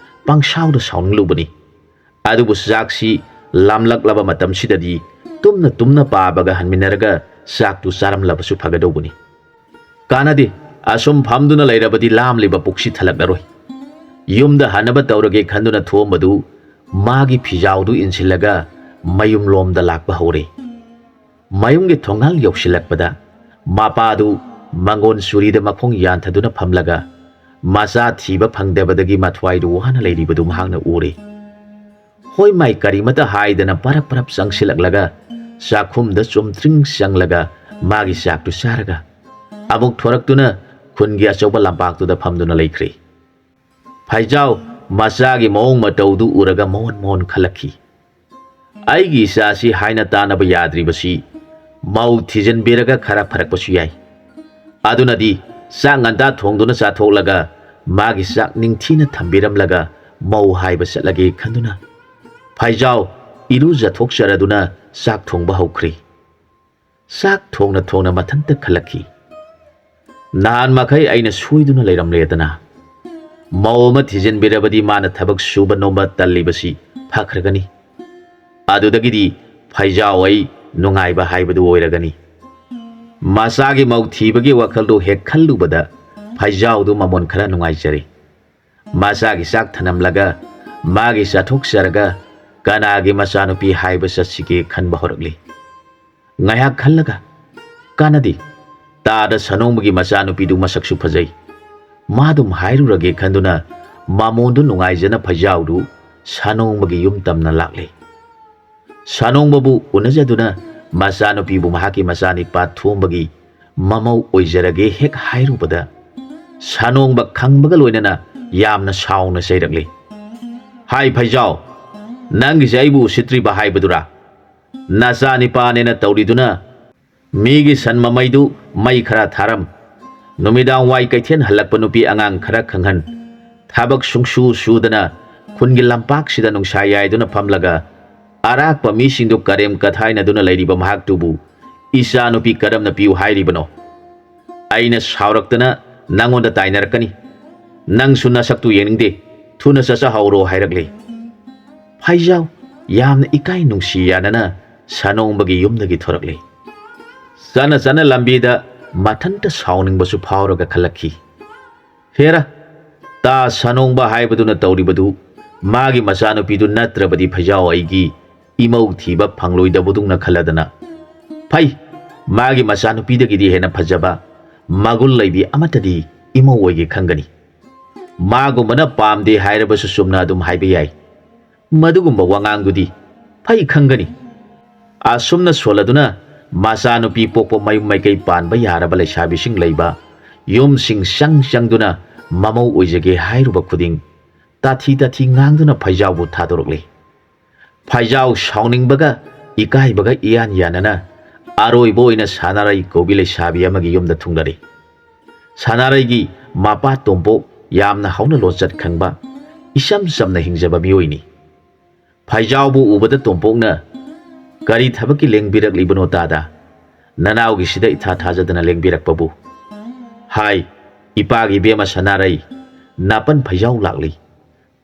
ꯄꯪꯁꯥꯎꯗ ꯁꯥꯎꯅꯤꯡꯂꯨꯕꯅꯤ꯫ ꯑꯗꯨꯕꯨ ꯆꯥꯛꯁꯤ ꯂꯥꯝꯂꯛꯂꯕ ꯃꯇꯝꯁꯤꯗꯗꯤ ꯇꯨꯝꯅ ꯇꯨꯝꯅ ꯄꯥꯕꯒ ꯍꯟꯃꯤꯟꯅꯔꯒ ꯆꯥꯛꯇꯨ ꯆꯥꯔꯝꯂꯕꯁꯨ ꯐꯒꯗꯧꯕꯅꯤ꯫ ꯀꯥꯟꯅꯗꯦ, ꯑꯁꯨꯝ ꯐꯝꯗꯨꯅ ꯂꯩꯔꯕꯗꯤ ꯂꯥꯝꯂꯤꯕ ꯄꯨꯛꯁꯤ ꯊꯜꯂꯛꯂꯔꯣꯏ꯫ ꯌꯨꯝꯗ ꯍꯟꯅꯕ ꯇꯧꯔꯒꯦ ꯈꯟꯗꯨꯅ ꯊꯣꯝꯕꯗꯨ ꯃꯥꯒꯤ ꯐꯤꯖꯥꯎꯗꯨ ꯏꯟꯁꯤꯜꯂꯒ ꯃꯌꯨꯝꯂꯣꯝꯗ ꯂꯥꯛꯄ ꯍꯧꯔꯦ꯫ ꯃꯌꯨꯝꯒꯤ ꯊꯣꯡꯒꯥꯜ ꯌꯧꯁꯤꯜꯂꯛꯄꯗ ꯃꯄꯥꯗꯨ ꯃꯪꯒꯣꯟ ꯆꯨꯔꯤꯗ ꯃꯈꯣꯡ ꯌꯥꯟꯊꯗꯨꯅ ꯐꯝꯂꯒ ꯃꯆꯥ ꯊꯤꯕ ꯐꯪꯗꯕꯗꯒꯤ ꯃꯊ꯭ꯋꯥꯏꯗꯨ ꯋꯥꯅ ꯂꯩꯔꯤꯕꯗꯨ ꯃꯍꯥꯛꯅ ꯎꯔꯦ꯫ ꯍꯣꯏ ꯃꯥꯏ ꯀꯔꯤꯃꯇ ꯍꯥꯏꯗꯅ ꯄꯔꯞ ꯄꯔꯞ ꯆꯪꯁꯤꯜꯂꯛꯂꯒ ꯆꯥꯛꯈꯨꯝꯗ ꯆꯨꯝꯇ꯭ꯔꯤꯡ ꯆꯪꯂꯒ ꯃꯥꯒꯤ ꯆꯥꯛꯇꯨ ꯆꯥꯔꯒ ꯑꯃꯨꯛ ꯊꯣꯔꯛꯇꯨꯅ ꯈꯨꯟꯒꯤ ꯑꯆꯧꯕ ꯂꯝꯄꯥꯛꯇꯨꯗ ꯐꯝꯗꯨꯅ ꯂꯩꯈ꯭ꯔꯦ꯫ ꯐꯩꯖꯥꯎ ꯃꯆꯥꯒꯤ ꯃꯑꯣꯡ ꯃꯇꯧꯗꯨ ꯎꯔꯒ ꯃꯣꯟ ꯃꯣꯟ ꯈꯜꯂꯛꯈꯤ꯫ ꯑꯩꯒꯤ ꯏꯆꯥꯁꯤ ꯍꯥꯏꯅ ꯇꯥꯅꯕ ꯌꯥꯗ꯭ꯔꯤꯕꯁꯤ ꯃꯧ ꯊꯤꯖꯤꯟꯕꯤꯔꯒ ꯈꯔ ꯐꯔꯛꯄꯁꯨ ꯌꯥꯏ꯫ ꯑꯗꯨꯅꯗꯤ ꯆꯥꯛ ꯉꯟꯇꯥ ꯊꯣꯡꯗꯨꯅ ꯆꯥꯊꯣꯛꯂꯒ ꯃꯥꯒꯤ ꯆꯥꯛ ꯅꯤꯡꯊꯤꯅ ꯊꯝꯕꯤꯔꯝꯂꯒ ꯃꯧ ꯍꯥꯏꯕ ꯆꯠꯂꯒꯦ ꯈꯟꯗꯨꯅ ꯐꯩꯖꯥꯎ ꯏꯔꯨꯖꯊꯣꯛꯆꯔꯗꯨꯅ ꯆꯥꯛ ꯊꯣꯡꯕ ꯍꯧꯈ꯭ꯔꯦ꯫ ꯆꯥꯛ ꯊꯣꯡꯅ ꯊꯣꯡꯅ ꯃꯊꯟꯇ ꯈꯜꯂꯛꯈꯤ꯫ ꯅꯍꯥꯟ ꯃꯈꯩ ꯑꯩꯅ ꯁꯣꯏꯗꯨꯅ ꯂꯩꯔꯝꯂꯦꯗꯅ꯫ ꯃꯧ ꯑꯃ ꯊꯤꯖꯤꯟꯕꯤꯔꯕꯗꯤ ꯃꯥꯅ ꯊꯕꯛ ꯁꯨꯕ ꯅꯣꯝꯕ ꯇꯜꯂꯤꯕꯁꯤ ꯐꯈ꯭ꯔꯒꯅꯤ꯫ ꯑꯗꯨꯗꯒꯤꯗꯤ ꯐꯩꯖꯥꯎ ꯑꯩ ꯅꯨꯡꯉꯥꯏꯕ ꯍꯥꯏꯕꯗꯨ ꯑꯣꯏꯔꯒꯅꯤ꯫ ꯃꯆꯥꯒꯤ ꯃꯧ ꯊꯤꯕꯒꯤ ꯋꯥꯈꯜꯗꯨ ꯍꯦꯛ ꯈꯜꯂꯨꯕꯗ ꯐꯩꯖꯥꯎꯗꯨ ꯃꯃꯣꯟ ꯈꯔ ꯅꯨꯡꯉꯥꯏꯖꯔꯦ꯫ ꯃꯆꯥꯒꯤ ꯆꯥꯛ ꯊꯅꯝꯂꯒ ꯃꯥꯒꯤ ꯆꯥꯊꯣꯛꯆꯔꯒ ꯀꯅꯥꯒꯤ ꯃꯆꯥꯅꯨꯄꯤ ꯍꯥꯏꯕ ꯆꯠꯁꯤꯒꯦ ꯈꯟꯕ ꯍꯧꯔꯛꯂꯤ꯫ ꯉꯥꯏꯍꯥꯛ ꯈꯜꯂꯒ ꯀꯥꯟꯅꯗꯦ, ꯇꯥꯗ ꯁꯅꯣꯡꯕꯒꯤ ꯃꯆꯥꯅꯨꯄꯤꯗꯨ ꯃꯁꯛꯁꯨ ꯐꯖꯩ, ꯃꯥꯗꯨꯝ ꯍꯥꯏꯔꯨꯔꯒꯦ ꯈꯟꯗꯨꯅ ꯃꯃꯣꯟꯗꯨ ꯅꯨꯡꯉꯥꯏꯖꯅ ꯐꯩꯖꯥꯎꯗꯨ ꯁꯅꯣꯡꯕꯒꯤ ꯌꯨꯝ ꯇꯝꯅ ꯂꯥꯛꯂꯦ꯫ ꯁꯅꯣꯡꯕꯕꯨ ꯎꯅꯖꯗꯨꯅ ꯃꯆꯥꯅꯨꯄꯤꯕꯨ ꯃꯍꯥꯛꯀꯤ ꯃꯆꯥꯅꯤꯄꯥ ꯊꯣꯝꯕꯒꯤ ꯃꯃꯧ ꯑꯣꯏꯖꯔꯒꯦ ꯍꯦꯛ ꯍꯥꯏꯔꯨꯕꯗ ꯁꯅꯣꯡꯕ ꯈꯪꯕꯒ ꯂꯣꯏꯅꯅ ꯌꯥꯝꯅ ꯁꯥꯎꯅ ꯆꯩꯔꯛꯂꯦ꯫ ꯍꯥꯏ ꯐꯩꯖꯥꯎ, ꯅꯪꯒꯤꯁꯦ ꯑꯩꯕꯨ ꯎꯁꯤꯠꯇ꯭ꯔꯤꯕ ꯍꯥꯏꯕꯗꯨꯔꯥ? ꯅꯆꯥꯅꯤꯄꯥꯅꯦꯅ ꯇꯧꯔꯤꯗꯨꯅ ꯃꯤꯒꯤ ꯁꯟ ꯃꯃꯩꯗꯨ ꯃꯩ ꯈꯔ ꯊꯥꯔꯝ, ꯅꯨꯃꯤꯗꯥꯡ ꯋꯥꯏ ꯀꯩꯊꯦꯜ ꯍꯜꯂꯛꯄ ꯅꯨꯄꯤ ꯑꯉꯥꯡ ꯈꯔ ꯈꯪꯍꯟ, ꯊꯕꯛ ꯁꯨꯡꯁꯨ ꯁꯨꯗꯅ ꯈꯨꯟꯒꯤ ꯂꯝꯄꯥꯛꯁꯤꯗ ꯅꯨꯡꯁꯥ ꯌꯥꯏꯗꯨꯅ ꯐꯝꯂꯒ ꯑꯔꯥꯛꯄ ꯃꯤꯁꯤꯡꯗꯨ ꯀꯔꯦꯝ ꯀꯊꯥꯏꯅꯗꯨꯅ ꯂꯩꯔꯤꯕ ꯃꯍꯥꯛꯇꯨꯕꯨ ꯏꯆꯥꯅꯨꯄꯤ ꯀꯔꯝꯅ ꯄꯤꯌꯨ ꯍꯥꯏꯔꯤꯕꯅꯣ? ꯑꯩꯅ ꯁꯥꯎꯔꯛꯇꯅ ꯅꯪꯉꯣꯟꯗ ꯇꯥꯏꯅꯔꯛꯀꯅꯤ꯫ ꯅꯪꯁꯨ ꯅꯁꯛꯇꯨ ꯌꯦꯡꯅꯤꯡꯗꯦ, ꯊꯨꯅ ꯆꯠꯆꯍꯧꯔꯣ ꯍꯥꯏꯔꯛꯂꯦ꯫ ꯐꯩꯖꯥꯎ ꯌꯥꯝꯅ ꯏꯀꯥꯏ ꯅꯨꯡꯁꯤ ꯌꯥꯅꯅ ꯁꯅꯣꯡꯕꯒꯤ ꯌꯨꯝꯗꯒꯤ ꯊꯣꯔꯛꯂꯦ꯫ ꯆꯠꯅ ꯂꯝꯕꯤꯗ ꯃꯊꯟꯇ ꯁꯥꯎꯅꯤꯡꯕꯁꯨ ꯐꯥꯎꯔꯒ ꯈꯜꯂꯛꯈꯤ꯫ ꯍꯦꯔꯥ, ꯇꯥ ꯁꯅꯣꯡꯕ ꯍꯥꯏꯕꯗꯨꯅ ꯇꯧꯔꯤꯕꯗꯨ ꯃꯥꯒꯤ ꯃꯆꯥꯅꯨꯄꯤꯗꯨ ꯅꯠꯇ꯭ꯔꯕꯗꯤ ꯐꯩꯖꯥꯎ ꯑꯩꯒꯤ ꯏꯃꯧ ꯊꯤꯕ ꯐꯪꯂꯣꯏꯗꯕꯗꯨꯅ ꯈꯜꯂꯗꯅ ꯐꯩ, ꯃꯥꯒꯤ ꯃꯆꯥꯅꯨꯄꯤꯗꯒꯤꯗꯤ ꯍꯦꯟꯅ ꯐꯖꯕ ꯃꯒꯨꯟ ꯂꯩꯕꯤ ꯑꯃꯠꯇꯗꯤ ꯏꯃꯧ ꯑꯣꯏꯒꯦ ꯈꯟꯒꯅꯤ꯫ ꯃꯥꯒꯨꯝꯕꯅ ꯄꯥꯝꯗꯦ ꯍꯥꯏꯔꯕꯁꯨ ꯆꯨꯝꯅ ꯑꯗꯨꯝ ꯍꯥꯏꯕ ꯌꯥꯏ꯫ ꯃꯗꯨꯒꯨꯝꯕ ꯋꯥꯉꯥꯡꯗꯨꯗꯤ ꯐꯩ ꯈꯪꯒꯅꯤ꯫ ꯑꯁꯨꯝꯅ ꯁꯣꯜꯂꯗꯨꯅ ꯃꯆꯥꯅꯨꯄꯤ ꯄꯣꯛꯄ ꯃꯌꯨꯝ ꯃꯥꯏꯀꯩ ꯄꯥꯟꯕ ꯌꯥꯔꯕ ꯂꯩꯁꯥꯕꯤꯁꯤꯡ ꯂꯩꯕ ꯌꯨꯝꯁꯤꯡ ꯆꯪꯗꯨꯅ ꯃꯃꯧ ꯑꯣꯏꯖꯒꯦ ꯍꯥꯏꯔꯨꯕ ꯈꯨꯗꯤꯡ ꯇꯥꯊꯤ ꯉꯥꯡꯗꯨꯅ ꯐꯩꯖꯥꯎꯕꯨ ꯊꯥꯗꯣꯔꯛꯂꯦ꯫ ꯐꯩꯖꯥꯎ ꯁꯥꯎꯅꯤꯡꯕꯒ ꯏꯀꯥꯏꯕꯒ ꯏꯌꯥꯟ ꯌꯥꯅꯅ ꯑꯔꯣꯏꯕ ꯑꯣꯏꯅ ꯁꯅꯥꯔꯩ ꯀꯧꯕꯤ ꯂꯩꯁꯥꯕꯤ ꯑꯃꯒꯤ ꯌꯨꯝꯗ ꯊꯨꯡꯂꯔꯦ꯫ ꯁꯅꯥꯔꯩꯒꯤ ꯃꯄꯥ ꯇꯣꯝꯄꯣꯛ ꯌꯥꯝꯅ ꯍꯧꯅ ꯂꯣꯟꯆꯠ ꯈꯪꯕ, ꯏꯆꯝ ꯆꯝꯅ ꯍꯤꯡꯖꯕ ꯃꯤꯑꯣꯏꯅꯤ꯫ ꯐꯩꯖꯥꯎꯕꯨ ꯎꯕꯗ ꯇꯣꯝꯄꯣꯛꯅ ꯀꯔꯤ ꯊꯕꯛꯀꯤ ꯂꯦꯡꯕꯤꯔꯛꯂꯤꯕꯅꯣ ꯇꯥꯗ? ꯅꯅꯥꯎꯒꯤꯁꯤꯗ ꯏꯊꯥ ꯊꯥꯖꯗꯅ ꯂꯦꯡꯕꯤꯔꯛꯄꯕꯨ? ꯍꯥꯏ ꯏꯄꯥꯒꯤ ꯏꯕꯦꯝꯃ ꯁꯅꯥꯔꯩ, ꯅꯥꯄꯟ ꯐꯩꯖꯥꯎ ꯂꯥꯛꯂꯤ,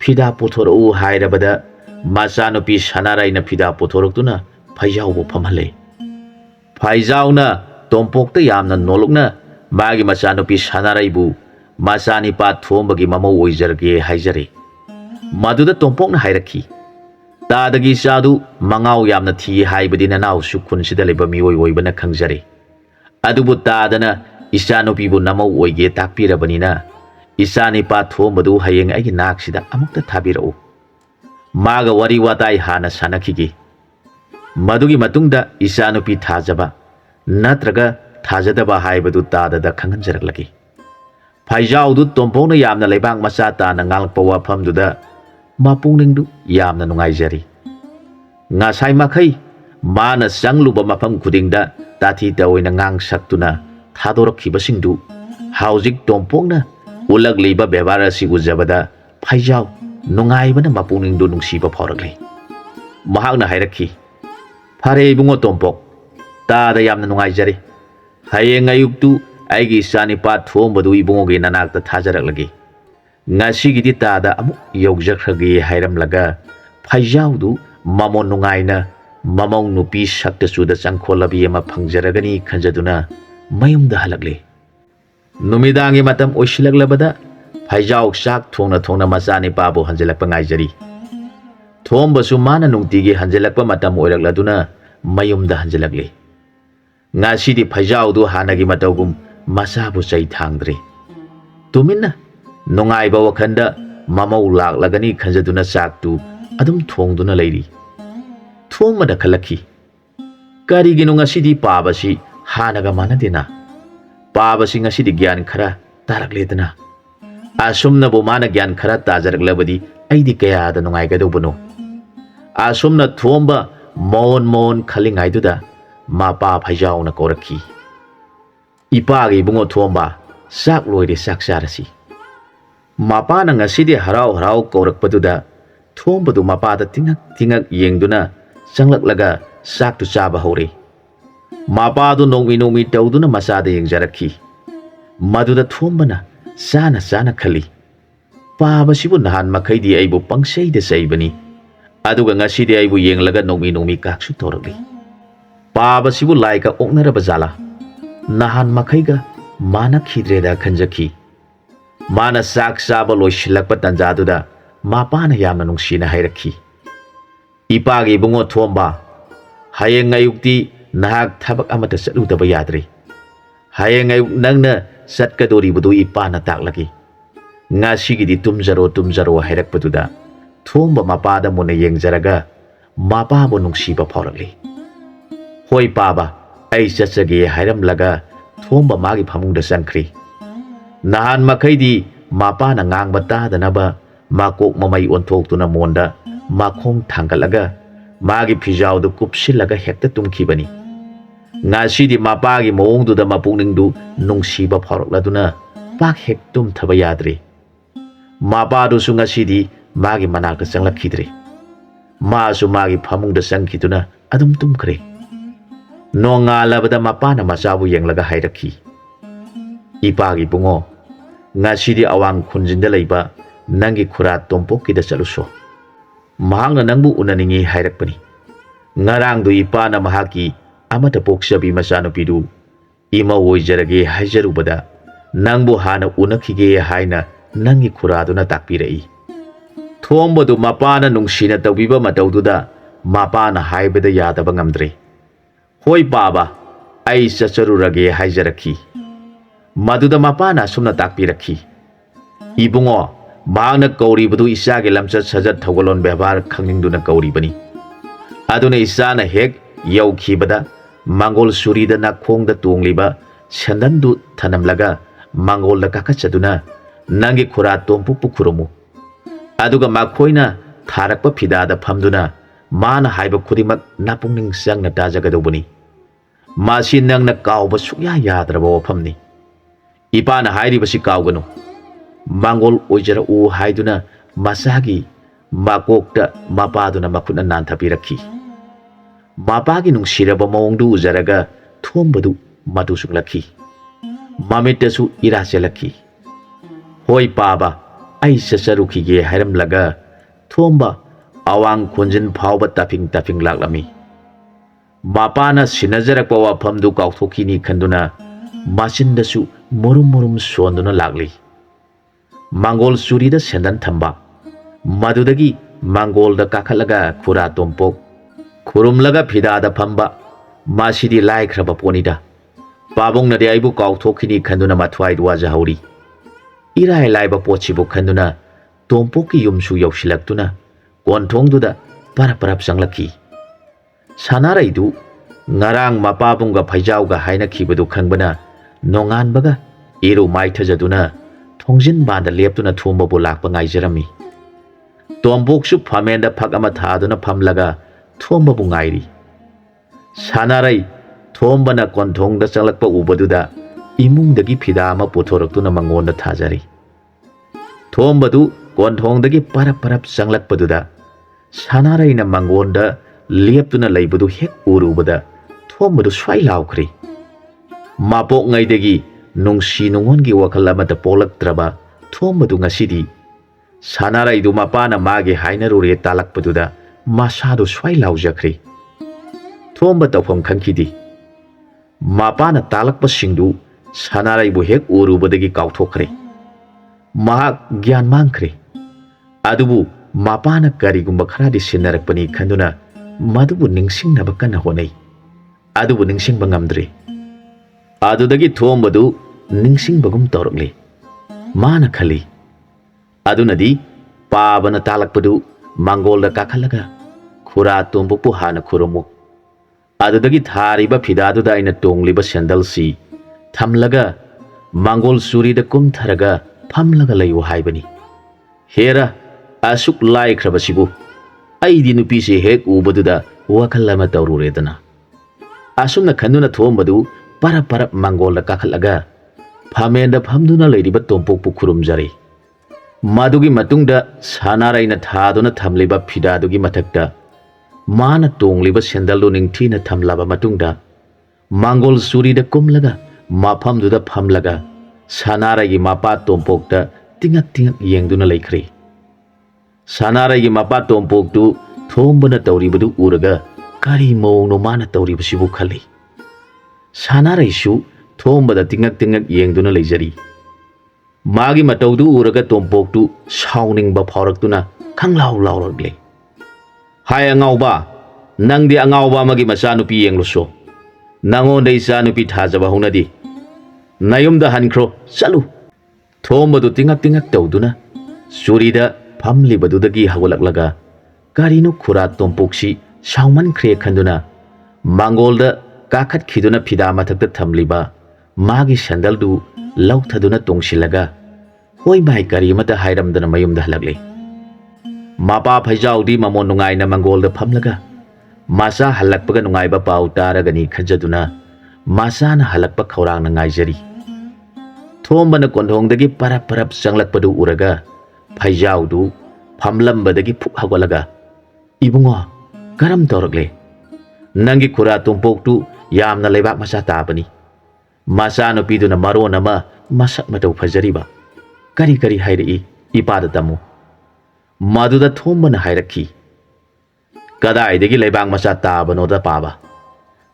ꯐꯤꯗꯥ ꯄꯨꯊꯣꯔꯛꯎ ꯍꯥꯏꯔꯕꯗ ꯃꯆꯥꯅꯨꯄꯤ ꯁꯅꯥꯔꯩꯅ ꯐꯤꯗꯥ ꯄꯨꯊꯣꯔꯛꯇꯨꯅ ꯐꯩꯖꯥꯎꯕꯨ ꯐꯝꯍꯜꯂꯦ꯫ ꯐꯩꯖꯥꯎꯅ ꯇꯣꯝꯄꯣꯛꯇ ꯌꯥꯝꯅ ꯅꯣꯜꯂꯨꯛꯅ ꯃꯥꯒꯤ ꯃꯆꯥꯅꯨꯄꯤ ꯁꯅꯥꯔꯩꯕꯨ ꯃꯆꯥꯅꯤꯄꯥ ꯊꯣꯝꯕꯒꯤ ꯃꯃꯧ ꯑꯣꯏꯖꯔꯒꯦ ꯍꯥꯏꯖꯔꯦ꯫ ꯃꯗꯨꯗ ꯇꯣꯝꯄꯣꯛꯅ ꯍꯥꯏꯔꯛꯈꯤ, ꯇꯥꯗꯒꯤ ꯏꯆꯥꯗꯨ ꯃꯉꯥꯎ ꯌꯥꯝꯅ ꯊꯤ ꯍꯥꯏꯕꯗꯤ ꯅꯅꯥꯎꯁꯨ ꯈꯨꯟꯁꯤꯗ ꯂꯩꯕ ꯃꯤꯑꯣꯏ ꯑꯣꯏꯕꯅ ꯈꯪꯖꯔꯦ꯫ ꯑꯗꯨꯕꯨ ꯇꯥꯗꯅ ꯏꯆꯥꯅꯨꯄꯤꯕꯨ ꯅꯃꯧ ꯑꯣꯏꯒꯦ ꯇꯥꯛꯄꯤꯔꯕꯅꯤꯅ ꯏꯆꯥꯅꯤꯄꯥ ꯊꯣꯝꯕꯗꯨ ꯍꯌꯦꯡ ꯑꯩꯒꯤ ꯅꯥꯛꯁꯤꯗ ꯑꯃꯨꯛꯇ ꯊꯥꯕꯤꯔꯛꯎ꯫ ꯃꯥꯒ ꯋꯥꯔꯤ ꯋꯥꯇꯥꯏ ꯍꯥꯟꯅ ꯁꯥꯟꯅꯈꯤꯒꯦ꯫ ꯃꯗꯨꯒꯤ ꯃꯇꯨꯡꯗ ꯏꯆꯥꯅꯨꯄꯤ ꯊꯥꯖꯕ ꯅꯠꯇ꯭ꯔꯒ ꯊꯥꯖꯗꯕ ꯍꯥꯏꯕꯗꯨ ꯇꯥꯗꯗ ꯈꯪꯍꯟꯖꯔꯛꯂꯒꯦ꯫ ꯐꯩꯖꯥꯎꯗꯨ ꯇꯣꯝꯄꯣꯛꯅ ꯌꯥꯝꯅ ꯂꯩꯕꯥꯛ ꯃꯆꯥ ꯇꯥꯅ ꯉꯥꯡꯂꯛꯄ ꯋꯥꯐꯝꯗꯨꯗ ꯃꯄꯨꯛꯅꯤꯡꯗꯨ ꯌꯥꯝꯅ ꯅꯨꯡꯉꯥꯏꯖꯔꯤ꯫ ꯉꯁꯥꯏ ꯃꯈꯩ ꯃꯥꯅ ꯆꯪꯂꯨꯕ ꯃꯐꯝ ꯈꯨꯗꯤꯡꯗ ꯇꯥꯊꯤ ꯇꯑꯣꯏꯅ ꯉꯥꯡ ꯁꯛꯇꯨꯅ ꯊꯥꯗꯣꯔꯛꯈꯤꯕꯁꯤꯡꯗꯨ ꯍꯧꯖꯤꯛ ꯇꯣꯝꯄꯣꯛꯅ उलगलीबा व्यवहार असी उजबदा फैजाव नुंगाइबना मपुनिंगदु नुंसीबा फावरगले महागना हायरखी फारे इबुंगो तोंपोक तादा यामना नुंगाइजरे हयेंग अयुक्तु आइगी इचानिपा थोंबदु इबुंगोगे ननाक्ता थाजरकलगे ngasiगीदी तादा अमुक यौजखरगे हायरमलगा फैजावदु ममो नुंगाइना ममौ नुपी सक्तसुदा चंखोलबी अमा फंगजरगनी खंजदुना मयुमदा हलगले नुमिदांगी मतम ओइसिलगलबदा फैजाव चाक थोंना थोंना मचानी पाबो हंजलकपा ngaइजरी थोंबसु माना नुंतीगी हंजलकपा मतम ओइरगलदुना मयुमदा हंजलगले ngasiदी फैजावदु हानगी मतौगुम मसाबु चै थांगद्रे तुमिन्ना नुंगाइबा वखंदा ममौ लागलगनी खंजदुना चाकतु अदुम थोंदुना लैरी थोंमदा खलखी करिगिनु ngasiदी पाबसी हानगा मानदेना पाबसी ngasiदी ज्ञान खरा तारगलेदना आसुमनबु माना ज्ञान खरा ताजरगलबदी ऐदी कयादा नुंगाइगदौबनो आसुमना थोंबा मोन मोन खलिंगाइदुदा मापा फैजावना कौरखी इपागी बुंगो थोंबा चाक लोइरे चाक चारसी मापाना ngasiदी हराव हराव कौरकपदुदा थोंबदु मापादा तिंगक तिंगक येंगदुना चंगलकलगा चाकतु चाबा हौरे मापादु नोंमी नोंमी तौदुना मचादा येंगजरखी मदुदा थोंबना चाना चाना खली पाबसिबु नहान मखैदी आइबु पंगसैदा सैबनी अदुगा ngasiदी आइबु येंगलगा नोंमी नोंमी काकसु तौरगले पाबसिबु लाइका ओकनरबा जाला नहान मखैगा माना खिद्रेदा खंजखी माना चाक चाबा लोइसिलकपा तंजादुदा मापाना यामना नुंसीना हायरखी इपागी बुंगो थोंबा हयेंग अयुक्ति नहाक थबक अमता चलुदबा याद्रे हयेंग अयुक नंगना चटकदोरिबदु इपाना ताकलगी ngasiगीदी तुमजरो हायरकपदुदा थोंबा मापादा मुना येंगजरगा मापाबु नुंसीबा फावरगले होय पाबा ऐ चचगे हायरमलगा थोंबा मागी फमुंगदा चंखरी नहान मखैदी मापाना ngang तादनबा माकोक ममै ओंथोक्तुना मोंदा माखोंग थांगलगा मागी फिजावदु कुपसिलगा हेक्ता तुमखिबनी ngasiदी मापागी मोंगदुदा मापुनिंगदु नुंसीबा फावरगलदुना पाक हेक तुमथबा याद्रे मापादुसु ngasiदी मागी मनाकता चंगलखिद्रे मासु मागी फमुंगदा चंखिदुना अदुम तुमखरे नोंगालबदा मापाना मचाबु येंगलगा हायरखी इपागी बुंगो ngasiदी अवांग खुंजिंदा लैबा नंगी खुरा तोंपोकीदा चलुसो महांगना नंगबु उननिंगी हायरकपनी ngarangdu ipana mahaki amata poksabi machanupidu ima oijarage haijarubada nangbu hana unakhige haina nangi khuraduna takpirei thombodu mapana nungsina tawbiba matawduda mapana haibada yadaba ngamdre hoi baba ai chacharurage haijarakhi maduda mapana sumna takpirakhi ibungo maangna kauribadu isage lamcha sajat thawgalon ব্যবহার khangingduna kauribani aduna isana hek yaukhibada mangol surida na khongda tongliba sandandu thanamlaga mangol da kakachaduna nangi khura tompu pukhurumu aduga makhoina tharakpa phidada phamduna mana haiba khudimak napungning sangna tajagadobuni masi nangna kawba sukya yadraba wafamni ipana hairibasi kawganu mangol ojara u haiduna masagi makokta mapaduna makhuna nanthapirakhi mapagi nungsiraba mawongdu ujaraga thombadu madu sunglakhi mamitasu iraselakhi hoi paba ai sasarukhige hairamlaga thomba awang khunjin phawba tafing laklami mapana sinajarakpa wafamdu kawthokini khanduna masindasu murum sonduna lakli mangol surida sendan thamba madudagi mangol da kakalaga khura tompok khurumlaga phidada phamba masidi laikhraba ponida pabong na de aibu kawthokini khanduna mathwai duaja hauri irai laiba pochibu khanduna tompoki yumsu yausilaktuna konthongduda parap sanglakhi sanaraidu ngarang mapabungga phaijauga haina khibadu khangbana nonganbaga iru maithajaduna thongjin banda leptuna thombabu lakpa ngaijarami tomboksu phamenda phak ama thaduna phamlaga thombabu ngairi sanarai thombana konthongda changlakpa ubaduda imungdagi phida ama puthoraktuna mangonda thajari ꯊꯣꯝꯕꯗꯨ ꯀꯣꯟꯊꯣꯡꯗꯒꯤ ꯄꯔꯞ ꯄꯔꯞ ꯆꯪꯂꯛꯄꯗꯨꯗ ꯁꯥꯅꯥꯔꯩꯅ ꯃꯥꯡꯒꯣꯟꯗ ꯂꯦꯞꯇꯨꯅ ꯂꯩꯕꯗꯨ ꯍꯦꯛ ꯎꯔꯨꯕꯗ ꯊꯣꯝꯕꯗꯨ ꯁ꯭ꯋꯥꯏ ꯂꯥꯎꯈ꯭ꯔꯦ꯫ ꯃꯄꯣꯛꯉꯩꯗꯒꯤ ꯅꯨꯡꯁꯤ ꯅꯨꯡꯉꯣꯟꯒꯤ ꯋꯥꯈꯜ ꯑꯃꯠꯇ ꯄꯣꯛꯂꯛꯇ꯭ꯔꯕ ꯊꯣꯝꯕꯗꯨ ꯉꯁꯤꯗꯤ ꯁꯥꯅꯥꯔꯩꯗꯨ ꯃꯄꯥꯅ ꯃꯥꯒꯤ ꯍꯥꯏꯅꯔꯨꯔꯦ ꯇꯥꯜꯂꯛꯄꯗꯨꯗ ꯃꯁꯥꯗꯨ ꯁ꯭ꯋꯥꯏ ꯂꯥꯎꯖꯈ꯭ꯔꯦ꯫ ꯊꯣꯝꯕ ꯇꯧꯐꯝ ꯈꯪꯈꯤꯗꯦ꯫ ꯃꯄꯥꯅ ꯇꯥꯜꯂꯛꯄꯁꯤꯡꯗꯨ ꯁꯥꯅꯥꯔꯩꯕꯨ ꯍꯦꯛ ꯎꯔꯨꯕꯗꯒꯤ ꯀꯥꯎꯊꯣꯛꯈ꯭ꯔꯦ꯫ ꯃꯍꯥꯛ ꯒ꯭ꯌꯥꯟ ꯃꯥꯡꯈ꯭ꯔꯦ꯫ ꯑꯗꯨꯕꯨ ꯃꯄꯥꯅ ꯀꯔꯤꯒꯨꯝꯕ ꯈꯔꯗꯤ ꯁꯤꯟꯅꯔꯛꯄꯅꯤ ꯈꯟꯗꯨꯅ ꯃꯗꯨꯕꯨ ꯅꯤꯡꯁꯤꯡꯅꯕ ꯀꯟꯅ ꯍꯣꯠꯅꯩ꯫ ꯑꯗꯨꯕꯨ ꯅꯤꯡꯁꯤꯡꯕ ꯉꯝꯗ꯭ꯔꯦ꯫ ꯑꯗꯨꯗꯒꯤ ꯊꯣꯝꯕꯗꯨ ꯅꯤꯡꯁꯤꯡꯕꯒꯨꯝ ꯇꯧꯔꯛꯂꯦ꯫ ꯃꯥꯅ ꯈꯜꯂꯤ, ꯑꯗꯨꯅꯗꯤ ꯄꯥꯕꯅ ꯇꯥꯜꯂꯛꯄꯗꯨ ꯃꯥꯡꯒꯣꯜꯗ ꯀꯥꯈꯠꯂꯒ ꯈꯨꯔꯥ ꯇꯣꯝꯄꯣꯛꯄꯨ ꯍꯥꯟꯅ ꯈꯨꯔꯨꯝꯃꯨ, ꯑꯗꯨꯗꯒꯤ ꯊꯥꯔꯤꯕ ꯐꯤꯗꯥꯗꯨꯗ ꯑꯩꯅ ꯇꯣꯡꯂꯤꯕ ꯁꯦꯟꯗꯜꯁꯤ ꯊꯝꯂꯒ ꯃꯥꯡꯒꯣꯜ ꯆꯨꯔꯤꯗ ꯀꯨꯝꯊꯔꯒ ꯐꯝꯂꯒ ꯂꯩꯌꯨ ꯍꯥꯏꯕꯅꯤ꯫ ꯍꯦꯔꯥ, ꯑꯁꯨꯛ ꯂꯥꯏꯈ꯭ꯔꯕꯁꯤꯕꯨ! ꯑꯩꯗꯤ ꯅꯨꯄꯤꯁꯦ ꯍꯦꯛ ꯎꯕꯗꯨꯗ ꯋꯥꯈꯜ ꯑꯃ ꯇꯧꯔꯨꯔꯦꯗꯅ꯫ ꯑꯁꯨꯝꯅ ꯈꯟꯗꯨꯅ ꯊꯣꯝꯕꯗꯨ ꯄꯔꯞ ꯄꯔꯞ ꯃꯥꯡꯒꯣꯜꯗ ꯀꯥꯈꯠꯂꯒ ꯐꯝꯃꯦꯟꯗ ꯐꯝꯗꯨꯅ ꯂꯩꯔꯤꯕ ꯇꯣꯝꯄꯣꯛꯄꯨ ꯈꯨꯔꯨꯝꯖꯔꯦ꯫ ꯃꯗꯨꯒꯤ ꯃꯇꯨꯡꯗ ꯁꯥꯅꯥꯔꯩꯅ ꯊꯥꯗꯨꯅ ꯊꯝꯂꯤꯕ ꯐꯤꯗꯥꯗꯨꯒꯤ ꯃꯊꯛꯇ ꯃꯥꯅ ꯇꯣꯡꯂꯤꯕ ꯁꯦꯟꯗꯜꯗꯨ ꯅꯤꯡꯊꯤꯅ ꯊꯝꯂꯕ ꯃꯇꯨꯡꯗ ꯃꯥꯡꯒꯣꯜ ꯆꯨꯔꯤꯗ ꯀꯨꯝꯂꯒ ꯃꯐꯝꯗꯨꯗ ꯐꯝꯂꯒ ꯁꯥꯅꯥꯔꯩꯒꯤ ꯃꯄꯥ ꯇꯣꯝꯄꯣꯛꯇ ꯇꯤꯡꯉꯛ ꯇꯤꯡꯉꯛ ꯌꯦꯡꯗꯨꯅ ꯂꯩꯈ꯭ꯔꯦ꯫ ꯁꯥꯅꯥꯔꯩꯒꯤ ꯃꯄꯥ ꯇꯣꯝꯄꯣꯛꯇꯨ ꯊꯣꯝꯕꯅ ꯇꯧꯔꯤꯕꯗꯨ ꯎꯔꯒ ꯀꯔꯤ ꯃꯑꯣꯡꯅꯣ ꯃꯥꯅ ꯇꯧꯔꯤꯕꯁꯤꯕꯨ ꯈꯜꯂꯤ꯫ ꯁꯥꯅꯥꯔꯩꯁꯨ ꯊꯣꯝꯕꯗ ꯇꯤꯡꯉꯛ ꯇꯤꯡꯉꯛ ꯌꯦꯡꯗꯨꯅ ꯂꯩꯖꯔꯤ꯫ ꯃꯥꯒꯤ ꯃꯇꯧꯗꯨ ꯎꯔꯒ ꯇꯣꯝꯄꯣꯛꯇꯨ ꯁꯥꯎꯅꯤꯡꯕ ꯐꯥꯎꯔꯛꯇꯨꯅ ꯈꯪꯂꯥꯎ ꯂꯥꯎꯔꯛꯂꯦ꯫ ꯍꯥꯏ ꯑꯉꯥꯎꯕ, ꯅꯪꯗꯤ ꯑꯉꯥꯎꯕ ꯑꯃꯒꯤ ꯃꯆꯥꯅꯨꯄꯤ ꯌꯦꯡꯂꯨꯁꯣ꯫ ꯅꯪꯉꯣꯟꯗ ꯏꯆꯥꯅꯨꯄꯤ ꯊꯥꯖꯕ ꯍꯧꯅꯗꯦ꯫ ꯅꯌꯨꯝꯗ ꯍꯟꯈ꯭ꯔꯣ, ꯆꯠꯂꯨ꯫ ꯊꯣꯝꯕꯗꯨ ꯇꯤꯡꯉꯛ ꯇꯤꯡꯉꯛ ꯇꯧꯗꯨꯅ ꯆꯨꯔꯤꯗ ꯐꯝꯂꯤꯕꯗꯨꯗꯒꯤ ꯍꯧꯒꯠꯂꯛꯂꯒ ꯀꯔꯤꯅꯣ ꯈꯨꯔꯥ ꯇꯣꯝꯄꯣꯛꯁꯤ ꯁꯥꯎꯃꯟꯈ꯭ꯔꯦ ꯈꯟꯗꯨꯅ ꯃꯥꯡꯒꯣꯜꯗ ꯀꯥꯈꯠꯈꯤꯗꯨꯅ ꯐꯤꯗꯥ ꯃꯊꯛꯇ ꯊꯝꯂꯤꯕ ꯃꯥꯒꯤ ꯁꯦꯟꯗꯜꯗꯨ ꯂꯧꯊꯗꯨꯅ ꯇꯣꯡꯁꯤꯜꯂꯒ ꯍꯣꯏ ꯃꯥꯏ ꯀꯔꯤ ꯑꯃꯠꯇ ꯍꯥꯏꯔꯝꯗꯅ ꯃꯌꯨꯝꯗ ꯍꯜꯂꯛꯂꯦ꯫ ꯃꯄꯥ ꯐꯩꯖꯥꯎꯗꯤ ꯃꯃꯣꯟ ꯅꯨꯡꯉꯥꯏꯅ ꯃꯥꯡꯒꯣꯜꯗ ꯐꯝꯂꯒ ꯃꯆꯥ ꯍꯜꯂꯛꯄꯒ ꯅꯨꯡꯉꯥꯏꯕ ꯄꯥꯎ ꯇꯥꯔꯒꯅꯤ ꯈꯟꯖꯗꯨꯅ ꯃꯆꯥꯅ ꯍꯜꯂꯛꯄ ꯈꯧꯔꯥꯡꯅ ꯉꯥꯏꯖꯔꯤ꯫ ꯊꯣꯝꯕꯅ ꯀꯣꯟꯊꯣꯡꯗꯒꯤ ꯄꯔꯞ ꯄꯔꯞ ꯆꯪꯂꯛꯄꯗꯨ ꯎꯔꯒ ꯐꯩꯖꯥꯎꯗꯨ ꯐꯝꯂꯝꯕꯗꯒꯤ ꯐꯨꯛ ꯍꯧꯒꯠꯂꯒ, ꯏꯕꯨꯡꯉꯣ, ꯀꯔꯝ ꯇꯧꯔꯛꯂꯦ? ꯅꯪꯒꯤ ꯈꯨꯔꯥ ꯇꯣꯝꯄꯣꯛꯇꯨ ꯌꯥꯝꯅ ꯂꯩꯕꯥꯛ ꯃꯆꯥ ꯇꯥꯕꯅꯤ꯫ ꯃꯆꯥꯅꯨꯄꯤꯗꯨꯅ ꯃꯔꯣꯟ ꯑꯃ ꯃꯁꯛ ꯃꯇꯧ ꯐꯖꯔꯤꯕ, ꯀꯔꯤ ꯀꯔꯤ ꯍꯥꯏꯔꯛꯏ ꯏꯄꯥꯗ ꯇꯝꯃꯨ꯫ ꯃꯗꯨꯗ ꯊꯣꯝꯕꯅ ꯍꯥꯏꯔꯛꯈꯤ, ꯀꯗꯥꯏꯗꯒꯤ ꯂꯩꯕꯥꯛ ꯃꯆꯥ ꯇꯥꯕꯅꯣꯗ ꯄꯥꯕ?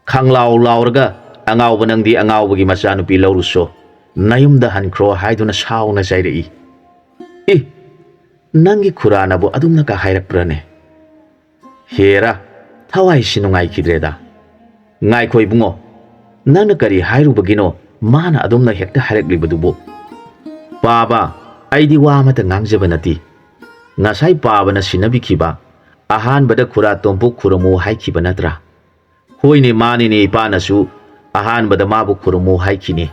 ꯈꯪꯂꯥꯎ ꯂꯥꯎꯔꯒ ꯑꯉꯥꯎꯕ ꯅꯪꯗꯤ ꯑꯉꯥꯎꯕꯒꯤ ꯃꯆꯥꯅꯨꯄꯤ ꯂꯧꯔꯨꯁꯣ, ꯅꯌꯨꯝꯗ ꯍꯟꯈ꯭ꯔꯣ ꯍꯥꯏꯗꯨꯅ ꯁꯥꯎꯅ ꯆꯩꯔꯛꯏ꯫ ꯏ, ꯅꯪꯒꯤ ꯈꯨꯔꯥꯅꯕꯨ ꯑꯗꯨꯝꯅꯀ ꯍꯥꯏꯔꯛꯄ꯭ꯔꯅꯦ? ꯍꯦꯔꯥ, ꯊꯋꯥꯏꯁꯤ ꯅꯨꯡꯉꯥꯏꯈꯤꯗ꯭ꯔꯦꯗ꯫ ꯉꯥꯏꯈꯣ ꯏꯕꯨꯡꯉꯣ, ꯅꯪꯅ ꯀꯔꯤ ꯍꯥꯏꯔꯨꯕꯒꯤꯅꯣ ꯃꯥꯅ ꯑꯗꯨꯝꯅ ꯍꯦꯛꯇ ꯍꯥꯏꯔꯛꯂꯤꯕꯗꯨꯕꯨ? ꯄꯥꯕ, ꯑꯩꯗꯤ ꯋꯥ ꯑꯃꯠꯇ ꯉꯥꯡꯖꯕ ꯅꯠꯇꯦ꯫ ꯉꯁꯥꯏ ꯄꯥꯕꯅ ꯁꯤꯟꯅꯕꯤꯈꯤꯕ ꯑꯍꯥꯟꯕꯗ ꯈꯨꯔꯥ ꯇꯣꯝꯄꯣꯛ ꯈꯨꯔꯨꯝꯃꯨ ꯍꯥꯏꯈꯤꯕ ꯅꯠꯇ꯭ꯔꯥ? ꯍꯣꯏꯅꯦ, ꯃꯥꯅꯤꯅꯦ, ꯏꯄꯥꯅꯁꯨ ꯑꯍꯥꯟꯕꯗ ꯃꯥꯕꯨ ꯈꯨꯔꯨꯝꯃꯨ ꯍꯥꯏꯈꯤꯅꯦ꯫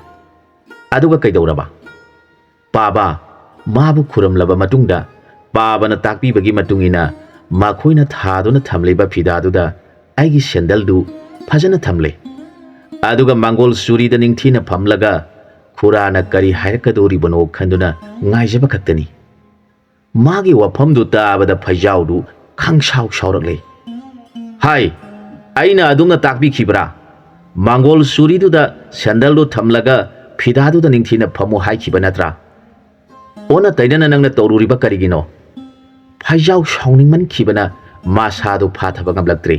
ꯑꯗꯨꯒ ꯀꯩꯗꯧꯔꯕ? ꯄꯥꯕ, ꯃꯥꯕꯨ ꯈꯨꯔꯨꯝꯂꯕ ꯃꯇꯨꯡꯗ ꯄꯥꯕꯅ ꯇꯥꯛꯄꯤꯕꯒꯤ ꯃꯇꯨꯡꯏꯟꯅ ꯃꯈꯣꯏꯅ ꯊꯥꯗꯨꯅ ꯊꯝꯂꯤꯕ ꯐꯤꯗꯥꯗꯨꯗ ꯑꯩꯒꯤ ꯁꯦꯟꯗꯜꯗꯨ ꯐꯖꯅ ꯊꯝꯂꯦ꯫ ꯑꯗꯨꯒ ꯃꯥꯡꯒꯣꯜ ꯆꯨꯔꯤꯗ ꯅꯤꯡꯊꯤꯅ ꯐꯝꯂꯒ ꯈꯨꯔꯥꯅ ꯀꯔꯤ ꯍꯥꯏꯔꯛꯀꯗꯧꯔꯤꯕꯅꯣ ꯈꯟꯗꯨꯅ ꯉꯥꯏꯖꯕ ꯈꯛꯇꯅꯤ꯫ ꯃꯥꯒꯤ ꯋꯥꯐꯝꯗꯨ ꯇꯥꯕꯗ ꯐꯩꯖꯥꯎꯗꯨ ꯈꯪꯁꯥꯎ ꯁꯥꯎꯔꯛꯂꯦ꯫ ꯍꯥꯏ, ꯑꯩꯅ ꯑꯗꯨꯝꯅ ꯇꯥꯛꯄꯤꯈꯤꯕ꯭ꯔꯥ? ꯃꯥꯡꯒꯣꯜ ꯆꯨꯔꯤꯗꯨꯗ ꯁꯦꯟꯗꯜꯗꯨ ꯊꯝꯂꯒ ꯐꯤꯗꯥꯗꯨꯗ ꯅꯤꯡꯊꯤꯅ ꯐꯝꯃꯨ ꯍꯥꯏꯈꯤꯕ ꯅꯠꯇ꯭ꯔꯥ? ꯑꯣꯟꯅ ꯇꯩꯅꯅ ꯅꯪꯅ ꯇꯧꯔꯨꯔꯤꯕ ꯀꯔꯤꯒꯤꯅꯣ? ꯐꯩꯖꯥꯎ ꯁꯥꯎꯅꯤꯡꯃꯟꯈꯤꯕꯅ ꯃꯁꯥꯗꯨ ꯐꯥꯊꯕ ꯉꯝꯂꯛꯇ꯭ꯔꯦ꯫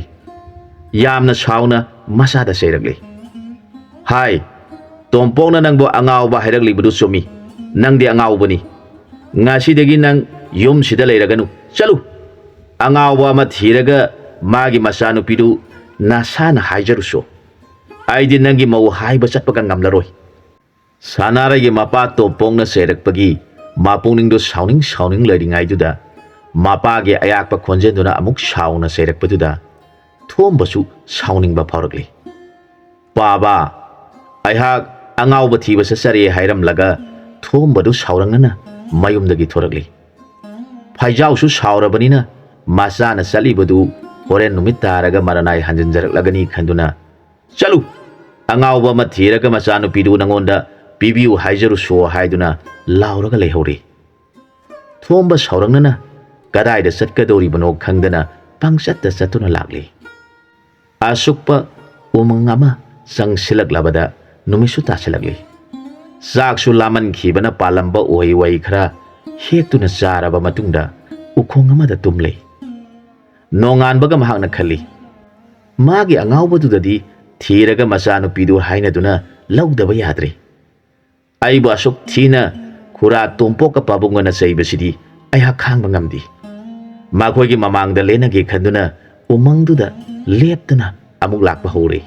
ꯌꯥꯝꯅ ꯁꯥꯎꯅ ꯃꯆꯥꯗ ꯆꯩꯔꯛꯂꯦ꯫ ꯍꯥꯏ, ꯇꯣꯝꯄꯣꯛꯅ ꯅꯪꯕꯨ ꯑꯉꯥꯎꯕ ꯍꯥꯏꯔꯛꯂꯤꯕꯗꯨ ꯆꯨꯝꯃꯤ꯫ ꯅꯪꯗꯤ ꯑꯉꯥꯎꯕꯅꯤ꯫ ꯉꯁꯤꯗꯒꯤ ꯅꯪ ꯌꯨꯝꯁꯤꯗ ꯂꯩꯔꯒꯅꯨ, ꯆꯠꯂꯨ꯫ ꯑꯉꯥꯎꯕ ꯑꯃ ꯊꯤꯔꯒ ꯃꯥꯒꯤ ꯃꯆꯥꯅꯨꯄꯤꯗꯨ ꯅꯁꯥꯅ ꯍꯥꯏꯖꯔꯨꯁꯣ꯫ ꯑꯩꯗꯤ ꯅꯪꯒꯤ ꯃꯧ ꯍꯥꯏꯕ ꯆꯠꯄꯒ ꯉꯝꯂꯔꯣꯏ꯫ ꯁꯥꯅꯥꯔꯩꯒꯤ ꯃꯄꯥ ꯇꯣꯝꯄꯣꯛꯅ ꯆꯩꯔꯛꯄꯒꯤ ꯃꯄꯨꯛꯅꯤꯡꯗꯨ ꯁꯥꯎꯅꯤꯡ ꯁꯥꯎꯅꯤꯡ ꯂꯩꯔꯤꯉꯩꯗꯨꯗ ꯃꯄꯥꯒꯤ ꯑꯌꯥꯛꯄ ꯈꯣꯟꯖꯦꯜꯗꯨꯅ ꯑꯃꯨꯛ ꯁꯥꯎꯅ ꯆꯩꯔꯛꯄꯗꯨꯗ ꯊꯣꯝꯕꯁꯨ ꯁꯥꯎꯅꯤꯡꯕ ꯐꯥꯎꯔꯛꯂꯤ꯫ ꯄꯥꯕ, ꯑꯩꯍꯥꯛ ꯑꯉꯥꯎꯕ ꯊꯤꯕ ꯆꯠꯆꯔꯦ ꯍꯥꯏꯔꯝꯂꯒ ꯊꯣꯝꯕꯗꯨ ꯁꯥꯎꯔꯪꯅꯅ ꯃꯌꯨꯝꯗꯒꯤ ꯊꯣꯔꯛꯂꯤ꯫ ꯐꯩꯖꯥꯎꯁꯨ ꯁꯥꯎꯔꯕꯅꯤꯅ ꯃꯆꯥꯅ ꯆꯠꯂꯤꯕꯗꯨ ꯍꯣꯔꯦꯟ ꯅꯨꯃꯤꯠ ꯇꯥꯔꯒ ꯃꯔꯅꯥꯏ ꯍꯟꯖꯤꯟꯖꯔꯛꯂꯒꯅꯤ ꯈꯟꯗꯨꯅ, ꯆꯠꯂꯨ, ꯑꯉꯥꯎꯕ ꯑꯃ ꯊꯤꯔꯒ ꯃꯆꯥꯅꯨꯄꯤꯗꯨ ꯅꯉꯣꯟꯗ ꯄꯤꯕꯤꯌꯨ ꯍꯥꯏꯖꯔꯨꯁꯣ ꯍꯥꯏꯗꯨꯅ ꯂꯥꯎꯔꯒ ꯂꯩꯍꯧꯔꯤ꯫ ꯊꯣꯝꯕ ꯁꯥꯎꯔꯛꯅꯅ ꯀꯗꯥꯏꯗ ꯆꯠꯀꯗꯧꯔꯤꯕꯅꯣ ꯈꯪꯗꯅ ꯄꯪꯆꯠꯇ ꯆꯠꯇꯨꯅ ꯂꯥꯛꯂꯤ꯫ ꯑꯁꯨꯛꯄ ꯎꯃꯪ ꯑꯃ ꯆꯪꯁꯤꯜꯂꯛꯂꯕꯗ ꯅꯨꯃꯤꯠꯁꯨ ꯇꯥꯁꯤꯜꯂꯛꯂꯤ꯫ ꯆꯥꯛꯁꯨ ꯂꯥꯃꯟꯈꯤꯕꯅ ꯄꯥꯜꯂꯝꯕ ꯎꯍꯩ ꯋꯥꯍꯩ ꯈꯔ ꯍꯦꯛꯇꯨꯅ ꯆꯥꯔꯕ ꯃꯇꯨꯡꯗ ꯎꯈꯣꯡ ꯑꯃꯗ ꯇꯨꯝꯂꯩ꯫ ꯅꯣꯡꯉꯥꯟꯕꯒ ꯃꯍꯥꯛꯅ ꯈꯜꯂꯤ, ꯃꯥꯒꯤ ꯑꯉꯥꯎꯕꯗꯨꯗꯗꯤ ꯊꯤꯔꯒ ꯃꯆꯥꯅꯨꯄꯤꯗꯨ ꯍꯥꯏꯅꯗꯨꯅ ꯂꯧꯗꯕ ꯌꯥꯗ꯭ꯔꯦ꯫ ꯑꯩꯕꯨ ꯑꯁꯨꯛ ꯊꯤꯅ ꯈꯨꯔꯥ ꯇꯣꯝꯄꯣꯛꯀ ꯄꯥꯕꯨꯡꯒꯅ ꯆꯩꯕꯁꯤꯗꯤ ꯑꯩꯍꯥꯛ ꯈꯥꯡꯕ ꯉꯝꯗꯦ꯫ ꯃꯈꯣꯏꯒꯤ ꯃꯃꯥꯡꯗ ꯂꯦꯟꯅꯒꯦ ꯈꯟꯗꯨꯅ ꯎꯃꯪꯗꯨꯗ ꯂꯦꯞꯇꯨꯅ ꯑꯃꯨꯛ ꯂꯥꯛꯄ ꯍꯧꯔꯦ꯫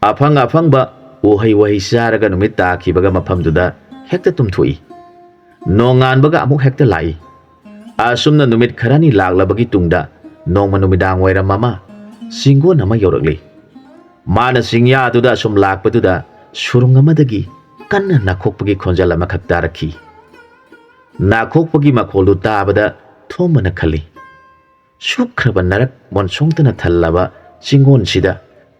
ꯑꯐꯪ ꯑꯐꯪꯕ ꯎꯍꯩ ꯋꯥꯍꯩ ꯆꯥꯔꯒ ꯅꯨꯃꯤꯠ ꯇꯥꯈꯤꯕꯒ ꯃꯐꯝꯗꯨꯗ ꯍꯦꯛꯇ ꯇꯨꯝꯊꯣꯛꯏ꯫ ꯅꯣꯡꯉꯥꯟꯕꯒ ꯑꯃꯨꯛ ꯍꯦꯛꯇ ꯂꯥꯛꯏ꯫ ꯑꯁꯨꯝꯅ ꯅꯨꯃꯤꯠ ꯈꯔꯅꯤ ꯂꯥꯛꯂꯕꯒꯤ ꯇꯨꯡꯗ ꯅꯣꯡꯃ ꯅꯨꯃꯤꯗꯥꯡ ꯋꯥꯏꯔꯝ ꯑꯃ ꯆꯤꯡꯒꯣꯟ ꯑꯃ ꯌꯧꯔꯛꯂꯤ꯫ ꯃꯥꯅ ꯆꯤꯡꯌꯥꯗꯨꯗ ꯑꯁꯨꯝ ꯂꯥꯛꯄꯗꯨꯗ ꯁꯨꯔꯨꯡ ꯑꯃꯗꯒꯤ ꯀꯟꯅ ꯅꯥꯈꯣꯛꯄꯒꯤ ꯈꯣꯟꯖꯦꯜ ꯑꯃꯈꯛ ꯇꯥꯔꯛꯈꯤ꯫ ꯅꯥꯈꯣꯛꯄꯒꯤ ꯃꯈꯣꯜꯗꯨ ꯇꯥꯕꯗ ꯊꯣꯝꯕꯅ ꯈꯜꯂꯤ, ꯁꯨꯛꯈ꯭ꯔꯕ ꯅꯔꯛ ꯃꯣꯟꯁꯣꯡꯇꯅ ꯊꯜꯂꯕ ꯆꯤꯡꯒꯣꯟꯁꯤꯗ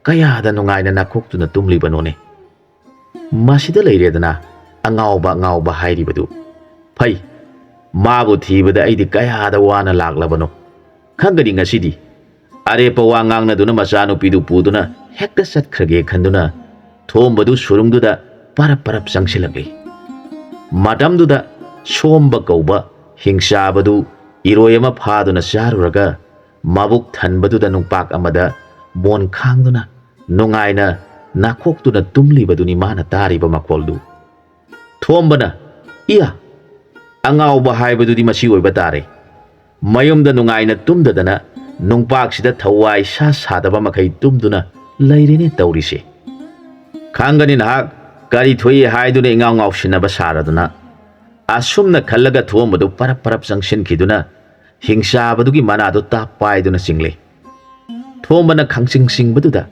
ꯀꯌꯥꯗ ꯅꯨꯡꯉꯥꯏꯅ ꯅꯥꯈꯣꯛꯇꯨꯅ ꯇꯨꯝꯂꯤꯕꯅꯣꯅꯦ꯫ ꯃꯁꯤꯗ ꯂꯩꯔꯦꯗꯅ ꯑꯉꯥꯎꯕ ꯑꯉꯥꯎꯕ ꯍꯥꯏꯔꯤꯕꯗꯨ꯫ ꯐꯩ, ꯃꯥꯕꯨ ꯊꯤꯕꯗ ꯑꯩꯗꯤ ꯀꯌꯥꯗ ꯋꯥꯅ ꯂꯥꯛꯂꯕꯅꯣ ꯈꯪꯒꯅꯤ ꯉꯁꯤꯗꯤ꯫ ꯑꯔꯦꯞꯄ ꯋꯥ ꯉꯥꯡꯅꯗꯨꯅ ꯃꯆꯥꯅꯨꯄꯤꯗꯨ ꯄꯨꯗꯨꯅ ꯍꯦꯛꯇ ꯆꯠꯈ꯭ꯔꯒꯦ ꯈꯟꯗꯨꯅ ꯊꯣꯝꯕꯗꯨ ꯁꯨꯔꯨꯡꯗꯨꯗ ꯄꯔꯞ ꯄꯔꯞ ꯆꯪꯁꯤꯜꯂꯛꯂꯤ꯫ ꯃꯇꯝꯗꯨꯗ ꯁꯣꯝꯕ ꯀꯧꯕ ꯍꯤꯡꯆꯥꯕꯗꯨ ꯏꯔꯣꯏ ꯑꯃ ꯐꯥꯗꯨꯅ ꯆꯥꯔꯨꯔꯒ ꯃꯕꯨꯛ ꯊꯟꯕꯗꯨꯗ ꯅꯨꯡꯄꯥꯛ ꯑꯃꯗ ꯃꯣꯟ ꯈꯥꯡꯗꯨꯅ ꯅꯨꯡꯉꯥꯏꯅ ꯅꯥꯈꯣꯛꯇꯨꯅ ꯇꯨꯝꯂꯤꯕꯗꯨꯅꯤ ꯃꯥꯅ ꯇꯥꯔꯤꯕ ꯃꯈꯣꯜꯗꯨ꯫ ꯊꯣꯝꯕꯅ ꯏꯌꯥ, ꯑꯉꯥꯎꯕ ꯍꯥꯏꯕꯗꯨꯗꯤ ꯃꯁꯤ ꯑꯣꯏꯕ ꯇꯥꯔꯦ꯫ ꯃꯌꯨꯝꯗ ꯅꯨꯡꯉꯥꯏꯅ ꯇꯨꯝꯗꯗꯅ ꯅꯨꯡꯄꯥꯛꯁꯤꯗ ꯊꯋꯥꯏ ꯁꯥ ꯁꯥꯗꯕ ꯃꯈꯩ ꯇꯨꯝꯗꯨꯅ ꯂꯩꯔꯦꯅꯦ ꯇꯧꯔꯤꯁꯦ꯫ ꯈꯪꯒꯅꯤ ꯅꯍꯥꯛ ꯀꯔꯤ ꯊꯣꯛꯏ ꯍꯥꯏꯗꯨꯅ ꯏꯉꯥꯎ ꯉꯥꯎꯁꯤꯟꯅꯕ ꯁꯥꯔꯗꯨꯅ꯫ ꯑꯁꯨꯝꯅ ꯈꯜꯂꯒ ꯊꯣꯝꯕꯗꯨ ꯄꯔꯞ ꯄꯔꯞ ꯆꯪꯁꯤꯟꯈꯤꯗꯨꯅ ꯍꯤꯡꯆꯥꯕꯗꯨꯒꯤ ꯃꯅꯥꯗꯨ ꯇꯥꯞ ꯄꯥꯏꯗꯨꯅ ꯆꯤꯡꯂꯦ꯫ ꯊꯣꯝꯕꯅ ꯈꯪꯆꯤꯡ ꯆꯤꯡꯕꯗꯨꯗ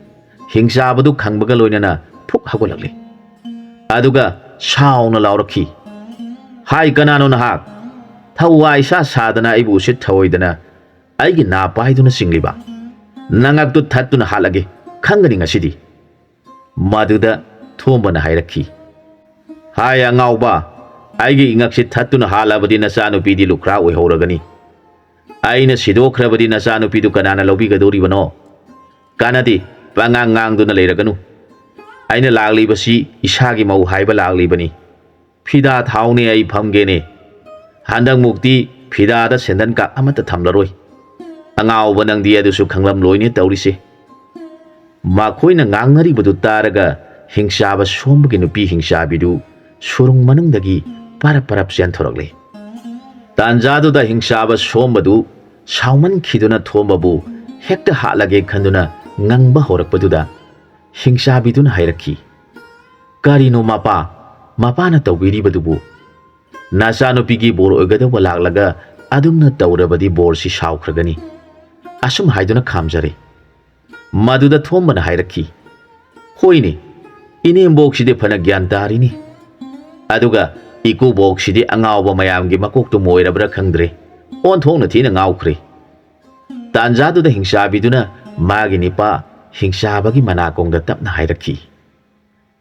ꯍꯤꯡꯆꯥꯕꯗꯨ ꯈꯪꯕꯒ ꯂꯣꯏꯅꯅ ꯐꯨꯛ ꯍꯧꯒꯠꯂꯛꯂꯤ꯫ ꯑꯗꯨꯒ ꯁꯥꯎꯅ ꯂꯥꯎꯔꯛꯈꯤ, ꯍꯥꯏ ꯀꯅꯥꯅꯣ ꯅꯍꯥꯛ? ꯊꯋꯥꯏ ꯁꯥ ꯁꯥꯗꯅ ꯑꯩꯕꯨ ꯎꯁꯤꯠ ꯊꯑꯣꯏꯗꯅ ꯑꯩꯒꯤ ꯅꯥ ꯄꯥꯏꯗꯨꯅ ꯆꯤꯡꯂꯤꯕ? ꯅꯉꯛꯇꯨ ꯊꯠꯇꯨꯅ ꯍꯥꯠꯂꯒꯦ ꯈꯪꯒꯅꯤ ꯉꯁꯤꯗꯤ꯫ ꯃꯗꯨꯗ ꯊꯣꯝꯕꯅ ꯍꯥꯏꯔꯛꯈꯤ, ꯍꯥꯏ ꯑꯉꯥꯎꯕ, ꯑꯩꯒꯤ ꯏꯉꯛꯁꯤ ꯊꯠꯇꯨꯅ ꯍꯥꯠꯂꯕꯗꯤ ꯅꯆꯥꯅꯨꯄꯤꯗꯤ ꯂꯨꯈ꯭ꯔꯥ ꯑꯣꯏꯍꯧꯔꯒꯅꯤ꯫ ꯑꯩꯅ ꯁꯤꯗꯣꯛꯈ꯭ꯔꯕꯗꯤ ꯅꯆꯥꯅꯨꯄꯤꯗꯨ ꯀꯅꯥꯅ ꯂꯧꯕꯤꯒꯗꯧꯔꯤꯕꯅꯣ? ꯀꯥꯟꯅꯗꯦ, ꯄꯉꯥꯡ ꯉꯥꯡꯗꯨꯅ ꯂꯩꯔꯒꯅꯨ꯫ ꯑꯩꯅ ꯂꯥꯛꯂꯤꯕꯁꯤ ꯏꯁꯥꯒꯤ ꯃꯧ ꯍꯥꯏꯕ ꯂꯥꯛꯂꯤꯕꯅꯤ꯫ ꯐꯤꯗꯥ ꯊꯥꯎꯅꯦ ꯑꯩ ꯐꯝꯒꯦꯅꯦ꯫ ꯍꯟꯗꯛꯃꯨꯛꯇꯤ ꯐꯤꯗꯥꯗ ꯁꯦꯟꯗꯟ ꯀꯥꯞ ꯑꯃꯠꯇ ꯊꯝꯂꯔꯣꯏ꯫ ꯑꯉꯥꯎꯕ ꯅꯪꯗꯤ ꯑꯗꯨꯁꯨ ꯈꯪꯂꯝꯂꯣꯏꯅꯦ ꯇꯧꯔꯤꯁꯦ꯫ ꯃꯈꯣꯏꯅ ꯉꯥꯡꯅꯔꯤꯕꯗꯨ ꯇꯥꯔꯒ ꯍꯤꯡꯆꯥꯕ ꯁꯣꯝꯕꯒꯤ ꯅꯨꯄꯤ ꯍꯤꯡꯆꯥꯕꯤꯗꯨ ꯁꯨꯔꯨꯡ ꯃꯅꯨꯡꯗꯒꯤ ꯄꯔꯞ ꯄꯔꯞ ꯆꯦꯟꯊꯣꯔꯛꯂꯦ꯫ ꯇꯥꯟꯖꯥꯗꯨꯗ ꯍꯤꯡꯆꯥꯕ ꯁꯣꯝꯕꯗꯨ ꯁꯥꯎꯃꯟꯈꯤꯗꯨꯅ ꯊꯣꯝꯕꯕꯨ ꯍꯦꯛꯇ ꯍꯥꯠꯂꯒꯦ ꯈꯟꯗꯨꯅ ꯉꯪꯕ ꯍꯧꯔꯛꯄꯗꯨꯗ ꯍꯤꯡꯆꯥꯕꯤꯗꯨꯅ ꯍꯥꯏꯔꯛꯈꯤ, ꯀꯔꯤꯅꯣ ꯃꯄꯥ, ꯃꯄꯥꯅ ꯇꯧꯕꯤꯔꯤꯕꯗꯨꯕꯨ? ꯅꯆꯥꯅꯨꯄꯤꯒꯤ ꯕꯣꯔ ꯑꯣꯏꯒꯗꯧꯕ ꯂꯥꯛꯂꯒ ꯑꯗꯨꯝꯅ ꯇꯧꯔꯕꯗꯤ ꯕꯣꯔꯁꯤ ꯁꯥꯎꯈ꯭ꯔꯒꯅꯤ꯫ ꯑꯁꯨꯝ ꯍꯥꯏꯗꯨꯅ ꯈꯥꯝꯖꯔꯦ꯫ ꯃꯗꯨꯗ ꯊꯣꯝꯕꯅ ꯍꯥꯏꯔꯛꯈꯤ, ꯍꯣꯏꯅꯦ, ꯏꯅꯦꯝꯕꯣꯛꯁꯤꯗꯤ ꯐꯅ ꯒ꯭ꯌꯥꯟ ꯇꯥꯔꯤꯅꯤ꯫ ꯑꯗꯨꯒ ꯏꯀꯨꯕꯣꯛꯁꯤꯗꯤ ꯑꯉꯥꯎꯕ ꯃꯌꯥꯝꯒꯤ ꯃꯀꯣꯛꯇꯨꯝ ꯑꯣꯏꯔꯕ꯭ꯔꯥ ꯈꯪꯗ꯭ꯔꯦ, ꯑꯣꯟꯊꯣꯛꯅ ꯊꯤꯅ ꯉꯥꯎꯈ꯭ꯔꯦ꯫ ꯇꯥꯟꯖꯥꯗꯨꯗ ꯍꯤꯡꯆꯥꯕꯤꯗꯨꯅ ꯃꯥꯒꯤ ꯅꯤꯄꯥ ꯍꯤꯡꯆꯥꯕꯒꯤ ꯃꯅꯥꯀꯣꯡꯗ ꯇꯞꯅ ꯍꯥꯏꯔꯛꯈꯤ,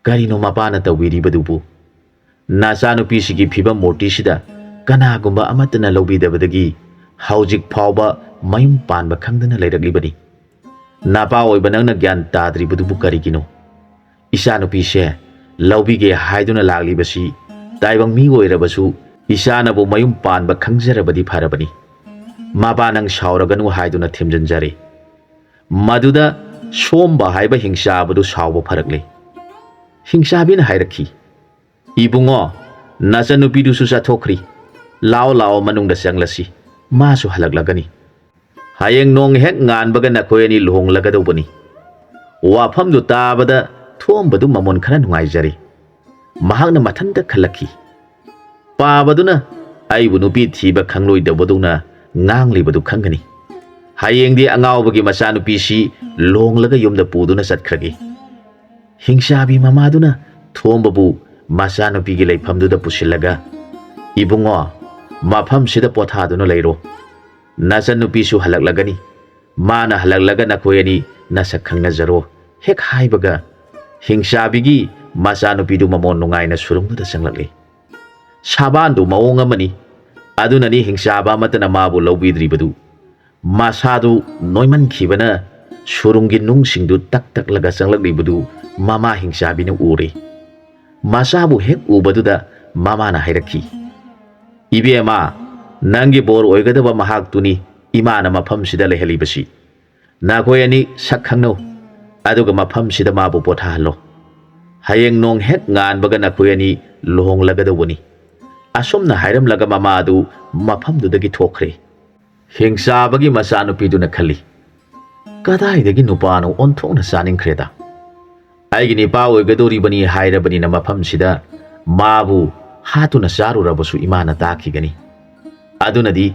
ꯀꯔꯤꯅꯣ ꯃꯄꯥꯅ ꯇꯧꯕꯤꯔꯤꯕꯗꯨꯕꯨ? ꯅꯆꯥꯅꯨꯄꯤꯁꯤꯒꯤ ꯐꯤꯕꯝ ꯃꯨꯔꯇꯤꯁꯤꯗ ꯀꯅꯥꯒꯨꯝꯕ ꯑꯃꯠꯇꯅ ꯂꯧꯕꯤꯗꯕꯗꯒꯤ ꯍꯧꯖꯤꯛ ꯐꯥꯎꯕ ꯃꯌꯨꯝ ꯄꯥꯟꯕ ꯈꯪꯗꯅ ꯂꯩꯔꯛꯂꯤꯕꯅꯤ꯫ ꯅꯄꯥ ꯑꯣꯏꯕ ꯅꯪꯅ ꯒ꯭ꯌꯥꯟ ꯇꯥꯗ꯭ꯔꯤꯕꯗꯨꯕꯨ ꯀꯔꯤꯒꯤꯅꯣ? ꯏꯆꯥꯅꯨꯄꯤꯁꯦ ꯂꯧꯕꯤꯒꯦ ꯍꯥꯏꯗꯨꯅ ꯂꯥꯛꯂꯤꯕꯁꯤ ꯇꯥꯏꯕꯪ ꯃꯤ ꯑꯣꯏꯔꯕꯁꯨ ꯏꯆꯥꯅꯕꯨ ꯃꯌꯨꯝ ꯄꯥꯟꯕ ꯈꯪꯖꯔꯕꯗꯤ ꯐꯔꯕꯅꯤ꯫ ꯃꯄꯥ ꯅꯪ ꯁꯥꯎꯔꯒꯅꯨ ꯍꯥꯏꯗꯨꯅ ꯊꯦꯝꯖꯤꯟꯖꯔꯦ꯫ ꯃꯗꯨꯗ ꯁꯣꯝꯕ ꯍꯥꯏꯕ ꯍꯤꯡꯆꯥꯕꯗꯨ ꯁꯥꯎꯕ ꯐꯔꯛꯂꯦ꯫ ꯍꯤꯡꯆꯥꯕꯤꯅ ꯍꯥꯏꯔꯛꯈꯤ, ꯏꯕꯨꯡꯉꯣ, ꯅꯆꯥꯅꯨꯄꯤꯗꯨꯁꯨ ꯆꯠꯊꯣꯛꯈ꯭ꯔꯤ꯫ ꯂꯥꯛꯑꯣ ꯂꯥꯛꯑꯣ ꯃꯅꯨꯡꯗ ꯆꯪꯂꯁꯤ, ꯃꯥꯁꯨ ꯍꯜꯂꯛꯂꯒꯅꯤ꯫ ꯍꯌꯦꯡ ꯅꯣꯡ ꯍꯦꯛ ꯉꯥꯟꯕꯒ ꯅꯈꯣꯏ ꯑꯅꯤ ꯂꯨꯍꯣꯡꯂꯒꯗꯧꯕꯅꯤ꯫ ꯋꯥꯐꯝꯗꯨ ꯇꯥꯕꯗ ꯊꯣꯝꯕꯗꯨ ꯃꯃꯣꯟ ꯈꯔ ꯅꯨꯡꯉꯥꯏꯖꯔꯦ꯫ ꯃꯍꯥꯛꯅ ꯃꯊꯟꯇ ꯈꯜꯂꯛꯈꯤ, ꯄꯥꯕꯗꯨꯅ ꯑꯩꯕꯨ ꯅꯨꯄꯤ ꯊꯤꯕ ꯈꯪꯂꯣꯏꯗꯧꯕꯗꯧꯅ ꯉꯥꯡꯂꯤꯕꯗꯨ ꯈꯪꯒꯅꯤ꯫ ꯍꯌꯦꯡꯗꯤ ꯑꯉꯥꯎꯕꯒꯤ ꯃꯆꯥꯅꯨꯄꯤꯁꯤ ꯂꯣꯡꯂꯒ ꯌꯨꯝꯗ ꯄꯨꯗꯨꯅ ꯆꯠꯈ꯭ꯔꯒꯦ꯫ ꯍꯤꯡꯆꯥꯕꯤ ꯃꯃꯥꯗꯨꯅ ꯊꯣꯝꯕꯕꯨ ꯃꯆꯥꯅꯨꯄꯤꯒꯤ ꯂꯩꯐꯝꯗꯨꯗ ꯄꯨꯁꯤꯜꯂꯒ, ꯏꯕꯨꯡꯉꯣ, ꯃꯐꯝꯁꯤꯗ ꯄꯣꯊꯥꯗꯨꯅ ꯂꯩꯔꯣ꯫ ꯅꯆꯥꯅꯨꯄꯤꯁꯨ ꯍꯜꯂꯛꯂꯒꯅꯤ꯫ ꯃꯥꯅ ꯍꯜꯂꯛꯂꯒ ꯅꯈꯣꯏ ꯑꯅꯤ ꯅꯁꯛ ꯈꯪꯅꯖꯔꯣ ꯍꯦꯛ ꯍꯥꯏꯕꯒ ꯍꯤꯡꯆꯥꯕꯤꯒꯤ ꯃꯆꯥꯅꯨꯄꯤꯗꯨ ꯃꯃꯣꯟ ꯅꯨꯡꯉꯥꯏꯅ ꯁꯨꯔꯨꯡꯗꯨꯗ ꯆꯪꯂꯛꯂꯦ꯫ ꯁꯥꯕꯥꯟꯗꯨ ꯃꯑꯣꯡ ꯑꯃꯅꯤ꯫ ꯑꯗꯨꯅꯅꯤ ꯍꯤꯡꯆꯥꯕ ꯑꯃꯠꯇꯅ ꯃꯥꯕꯨ ꯂꯧꯕꯤꯗ꯭ꯔꯤꯕꯗꯨ ꯃꯁꯥꯗꯨ ꯅꯣꯏꯃꯟꯈꯤꯕꯅ ꯁꯨꯔꯨꯡꯒꯤ ꯅꯨꯡꯁꯤꯡꯗꯨ ꯇꯛ ꯇꯛꯂꯒ ꯆꯪꯂꯛꯂꯤꯕꯗꯨ ꯃꯃꯥ ꯍꯤꯡꯆꯥꯕꯤꯅ ꯎꯔꯦ ꯃꯆꯥꯕꯨ ꯍꯦꯛ ꯎꯕꯗꯨꯗ ꯃꯃꯥꯅ ꯍꯥꯏꯔꯛꯈꯤ ꯏꯕꯦꯝꯃ ꯅꯪꯒꯤ ꯕꯣꯔ ꯑꯣꯏꯒꯗꯕ ꯃꯍꯥꯛꯇꯨꯅꯤ ꯏꯃꯥꯅ ꯃꯐꯝꯁꯤꯗ ꯂꯩꯍꯜꯂꯤꯕꯁꯤ ꯅꯈꯣꯏ ꯑꯅꯤ ꯁꯛ ꯈꯪꯅꯧ ꯑꯗꯨꯒ ꯃꯐꯝꯁꯤꯗ ꯃꯥꯕꯨ ꯄꯣꯊꯥꯍꯜꯂꯣ ꯍꯌꯦꯡ ꯅꯣꯡ ꯍꯦꯛ ꯉꯥꯟꯕꯒ ꯅꯈꯣꯏ ꯑꯅꯤ ꯂꯨꯍꯣꯡꯂꯒꯗꯧꯕꯅꯤ ꯑꯁꯨꯝꯅ ꯍꯥꯏꯔꯝꯂꯒ ꯃꯃꯥ ꯑꯗꯨ ꯃꯐꯝꯗꯨꯗꯒꯤ ꯊꯣꯛꯈ꯭ꯔꯦ ꯍꯤꯡꯆꯥꯕꯒꯤ ꯃꯆꯥꯅꯨꯄꯤꯗꯨꯅ ꯈꯜꯂꯤ ꯀꯗꯥꯏꯗꯒꯤ ꯅꯨꯄꯥꯅꯣ ꯑꯣꯟꯊꯣꯛꯅ ꯆꯥꯅꯤꯡꯈ꯭ꯔꯦꯗ ꯑꯩꯒꯤ ꯅꯤꯄꯥ ꯑꯣꯏꯒꯗꯧꯔꯤꯕꯅꯤ ꯍꯥꯏꯔꯕꯅꯤꯅ ꯃꯐꯝꯁꯤꯗ ꯃꯥꯕꯨ ꯍꯥꯠꯇꯨꯅ ꯆꯥꯔꯨꯔꯕꯁꯨ ꯏꯃꯥꯅ ꯇꯥꯈꯤꯒꯅꯤ ꯑꯗꯨꯅꯗꯤ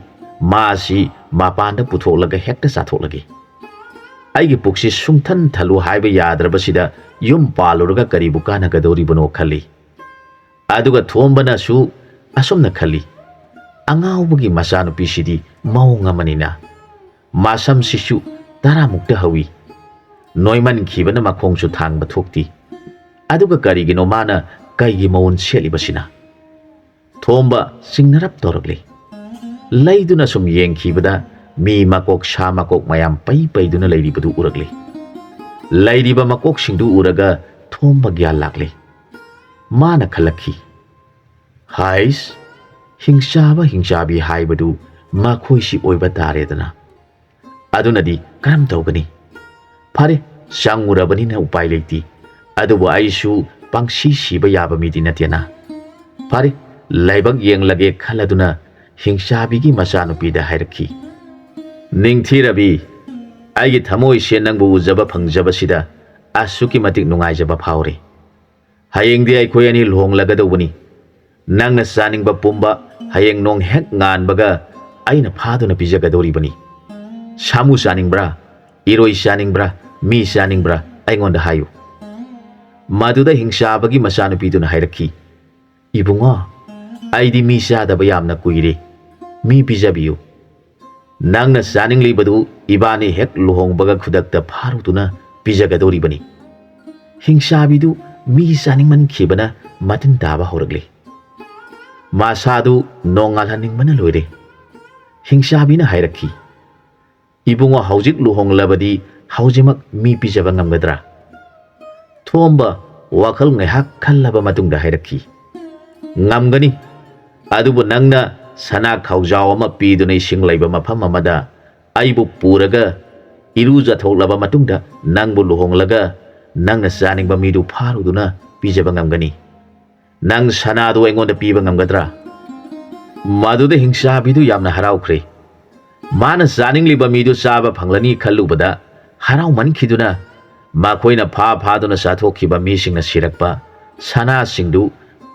ꯃꯥꯁꯤ ꯃꯄꯥꯟꯗ ꯄꯨꯊꯣꯛꯂꯒ ꯍꯦꯛꯇ ꯆꯥꯊꯣꯛꯂꯒꯦ ꯑꯩꯒꯤ ꯄꯨꯛꯁꯤ ꯁꯨꯡꯊꯟ ꯊꯜꯂꯨ ꯍꯥꯏꯕ ꯌꯥꯗ꯭ꯔꯕꯁꯤꯗ ꯌꯨꯝ ꯄꯥꯜꯂꯨꯔꯒ ꯀꯔꯤꯕꯨ ꯀꯥꯟꯅꯒꯗꯧꯔꯤꯕꯅꯣ ꯈꯜꯂꯤ ꯑꯗꯨꯒ ꯊꯣꯝꯕꯅꯁꯨ ꯑꯁꯨꯝꯅ ꯈꯜꯂꯤ ꯑꯉꯥꯎꯕꯒꯤ ꯃꯆꯥꯅꯨꯄꯤꯁꯤꯗꯤ ꯃꯑꯣꯡ ꯑꯃꯅꯤꯅ ꯃꯁꯝꯁꯤꯁꯨ ꯇꯔꯥꯃꯨꯛꯇ ꯍꯧꯏ ꯅꯣꯏꯃꯟꯈꯤꯕꯅ ꯃꯈꯣꯡꯁꯨ ꯊꯥꯡꯕ ꯊꯣꯛꯇꯤ ꯑꯗꯨꯒ ꯀꯔꯤꯒꯤꯅꯣ ꯃꯥꯅ ꯀꯩꯒꯤ ꯃꯑꯣꯟ ꯁꯦꯠꯂꯤꯕꯁꯤꯅ ꯊꯣꯝꯕ ꯆꯤꯡꯅꯔꯞ ꯇꯧꯔꯛꯂꯤ ꯂꯩꯗꯨꯅ ꯁꯨꯝ ꯌꯦꯡꯈꯤꯕꯗ ꯃꯤ ꯃꯀꯣꯛ ꯁꯥ ꯃꯀꯣꯛ ꯃꯌꯥꯝ ꯄꯩ ꯄꯩꯗꯨꯅ ꯂꯩꯔꯤꯕꯗꯨ ꯎꯔꯛꯂꯤ ꯂꯩꯔꯤꯕ ꯃꯀꯣꯛꯁꯤꯡꯗꯨ ꯎꯔꯒ ꯊꯣꯝꯕ ꯒ꯭ꯌꯥꯟ ꯂꯥꯛꯂꯤ ꯃꯥꯅ ꯈꯜꯂꯛꯈꯤ ꯍꯥꯏꯁ ꯍꯤꯡꯆꯥꯕ ꯍꯤꯡꯆꯥꯕꯤ ꯍꯥꯏꯕꯗꯨ ꯃꯈꯣꯏꯁꯤ ꯑꯣꯏꯕ ꯇꯥꯔꯦꯗꯅ ꯑꯗꯨꯅꯗꯤ ꯀꯔꯝ ꯇꯧꯒꯅꯤ ꯐꯔꯦ ꯆꯪꯉꯨꯔꯕꯅꯤꯅ ꯎꯄꯥꯏ ꯂꯩꯇꯦ ꯑꯗꯨꯕꯨ ꯑꯩꯁꯨ ꯄꯪꯁꯤ ꯁꯤꯕ ꯌꯥꯕ ꯃꯤꯗꯤ ꯅꯠꯇꯦꯅ ꯐꯔꯦ ꯂꯥꯏꯕꯛ ꯌꯦꯡꯂꯒꯦ ꯈꯜꯂꯗꯨꯅ ꯍꯤꯡꯆꯥꯕꯤꯒꯤ ꯃꯆꯥꯅꯨꯄꯤꯗ ꯍꯥꯏꯔꯛꯈꯤ ꯅꯤꯡꯊꯤꯔꯕꯤ ꯑꯩꯒꯤ ꯊꯃꯣꯏꯁꯦ ꯅꯪꯕꯨ ꯎꯖꯕ ꯐꯪꯖꯕꯁꯤꯗ ꯑꯁꯨꯛꯀꯤ ꯃꯇꯤꯛ ꯅꯨꯡꯉꯥꯏꯖꯕ ꯐꯥꯎꯔꯦ ꯍꯌꯦꯡꯗꯤ ꯑꯩꯈꯣꯏ ꯑꯅꯤ ꯂꯨꯍꯣꯡꯂꯒꯗꯧꯕꯅꯤ ꯅꯪꯅ ꯆꯥꯅꯤꯡꯕ ꯄꯨꯝꯕ ꯍꯌꯦꯡ ꯅꯣꯡ ꯍꯦꯛ ꯉꯥꯟꯕꯒ ꯑꯩꯅ ꯐꯥꯗꯨꯅ ꯄꯤꯖꯒꯗꯧꯔꯤꯕꯅꯤ ꯁꯥꯃꯨ ꯆꯥꯅꯤꯡꯕ꯭ꯔꯥ ꯏꯔꯣꯏ ꯆꯥꯅꯤꯡꯕ꯭ꯔꯥ ꯃꯤ ꯆꯥꯅꯤꯡꯕ꯭ꯔꯥ ꯑꯩꯉꯣꯟꯗ ꯍꯥꯏꯌꯨ ꯃꯗꯨꯗ ꯍꯤꯡꯆꯥꯕꯒꯤ ꯃꯆꯥꯅꯨꯄꯤꯗꯨꯅ ꯍꯥꯏꯔꯛꯈꯤ ꯏꯕꯨꯡꯉꯣ ꯑꯩꯗꯤ ꯃꯤ ꯆꯥꯗꯕ ꯌꯥꯝꯅ ꯀꯨꯏꯔꯦ ꯃꯤ ꯄꯤꯖꯕꯤꯌꯨ ꯅꯪꯅ ꯆꯥꯅꯤꯡꯂꯤꯕꯗꯨ ꯏꯕꯥꯅꯤ ꯍꯦꯛ ꯂꯨꯍꯣꯡꯕꯒ ꯈꯨꯗꯛꯇ ꯐꯥꯔꯨꯗꯨꯅ ꯄꯤꯖꯒꯗꯧꯔꯤꯕꯅꯤ ꯍꯤꯡꯆꯥꯕꯤꯗꯨ ꯃꯤ ꯆꯥꯅꯤꯡꯃꯟꯈꯤꯕꯅ ꯃꯇꯤꯟ ꯇꯥꯕ ꯍꯧꯔꯛꯂꯤ ꯃꯁꯥꯗꯨ ꯅꯣꯡꯉꯥꯜꯍꯟꯅꯤꯡꯕꯅ ꯂꯣꯏꯔꯦ ꯍꯤꯡꯆꯥꯕꯤꯅ ꯍꯥꯏꯔꯛꯈꯤ ꯏꯕꯨꯡꯉꯣ ꯍꯧꯖꯤꯛ ꯂꯨꯍꯣꯡꯂꯕꯗꯤ ꯍꯧꯖꯤꯛꯃꯛ ꯃꯤ ꯄꯤꯖꯕ ꯉꯝꯒꯗ꯭ꯔꯥ ꯊꯣꯝꯕ ꯋꯥꯈꯜ ꯉꯥꯏꯍꯥꯛ ꯈꯜꯂꯕ ꯃꯇꯨꯡꯗ ꯍꯥꯏꯔꯛꯈꯤ ꯉꯝꯒꯅꯤ ꯑꯗꯨꯕꯨ ꯅꯪꯅ ꯁꯅꯥ ꯈꯥꯎꯖꯥꯎ ꯑꯃ ꯄꯤꯗꯨꯅ ꯏꯁꯤꯡ ꯂꯩꯕ ꯃꯐꯝ ꯑꯃꯗ ꯑꯩꯕꯨ ꯄꯨꯔꯒ ꯏꯔꯨꯖꯊꯣꯛꯂꯕ ꯃꯇꯨꯡꯗ ꯅꯪꯕꯨ ꯂꯨꯍꯣꯡꯂꯒ ꯅꯪꯅ ꯆꯥꯅꯤꯡꯕ ꯃꯤꯗꯨ ꯐꯥꯔꯨꯗꯨꯅ ꯄꯤꯖꯕ ꯉꯝꯒꯅꯤ ꯅꯪ ꯁꯅꯥꯗꯨ ꯑꯩꯉꯣꯟꯗ ꯄꯤꯕ ꯉꯝꯒꯗ꯭ꯔꯥ ꯃꯗꯨꯗ ꯍꯤꯡꯆꯥꯕꯤꯗꯨ ꯌꯥꯝꯅ ꯍꯔꯥꯎꯈ꯭ꯔꯦ ꯃꯥꯅ ꯆꯥꯅꯤꯡꯂꯤꯕ ꯃꯤꯗꯨ ꯆꯥꯕ ꯐꯪꯂꯅꯤ ꯈꯜꯂꯨꯕꯗ ꯍꯔꯥꯎꯃꯟꯈꯤꯗꯨꯅ ꯃꯈꯣꯏꯅ ꯐꯥꯗꯨꯅ ꯆꯥꯊꯣꯛꯈꯤꯕ ꯃꯤꯁꯤꯡꯅ ꯁꯤꯔꯛꯄ ꯁꯅꯥꯁꯤꯡꯗꯨ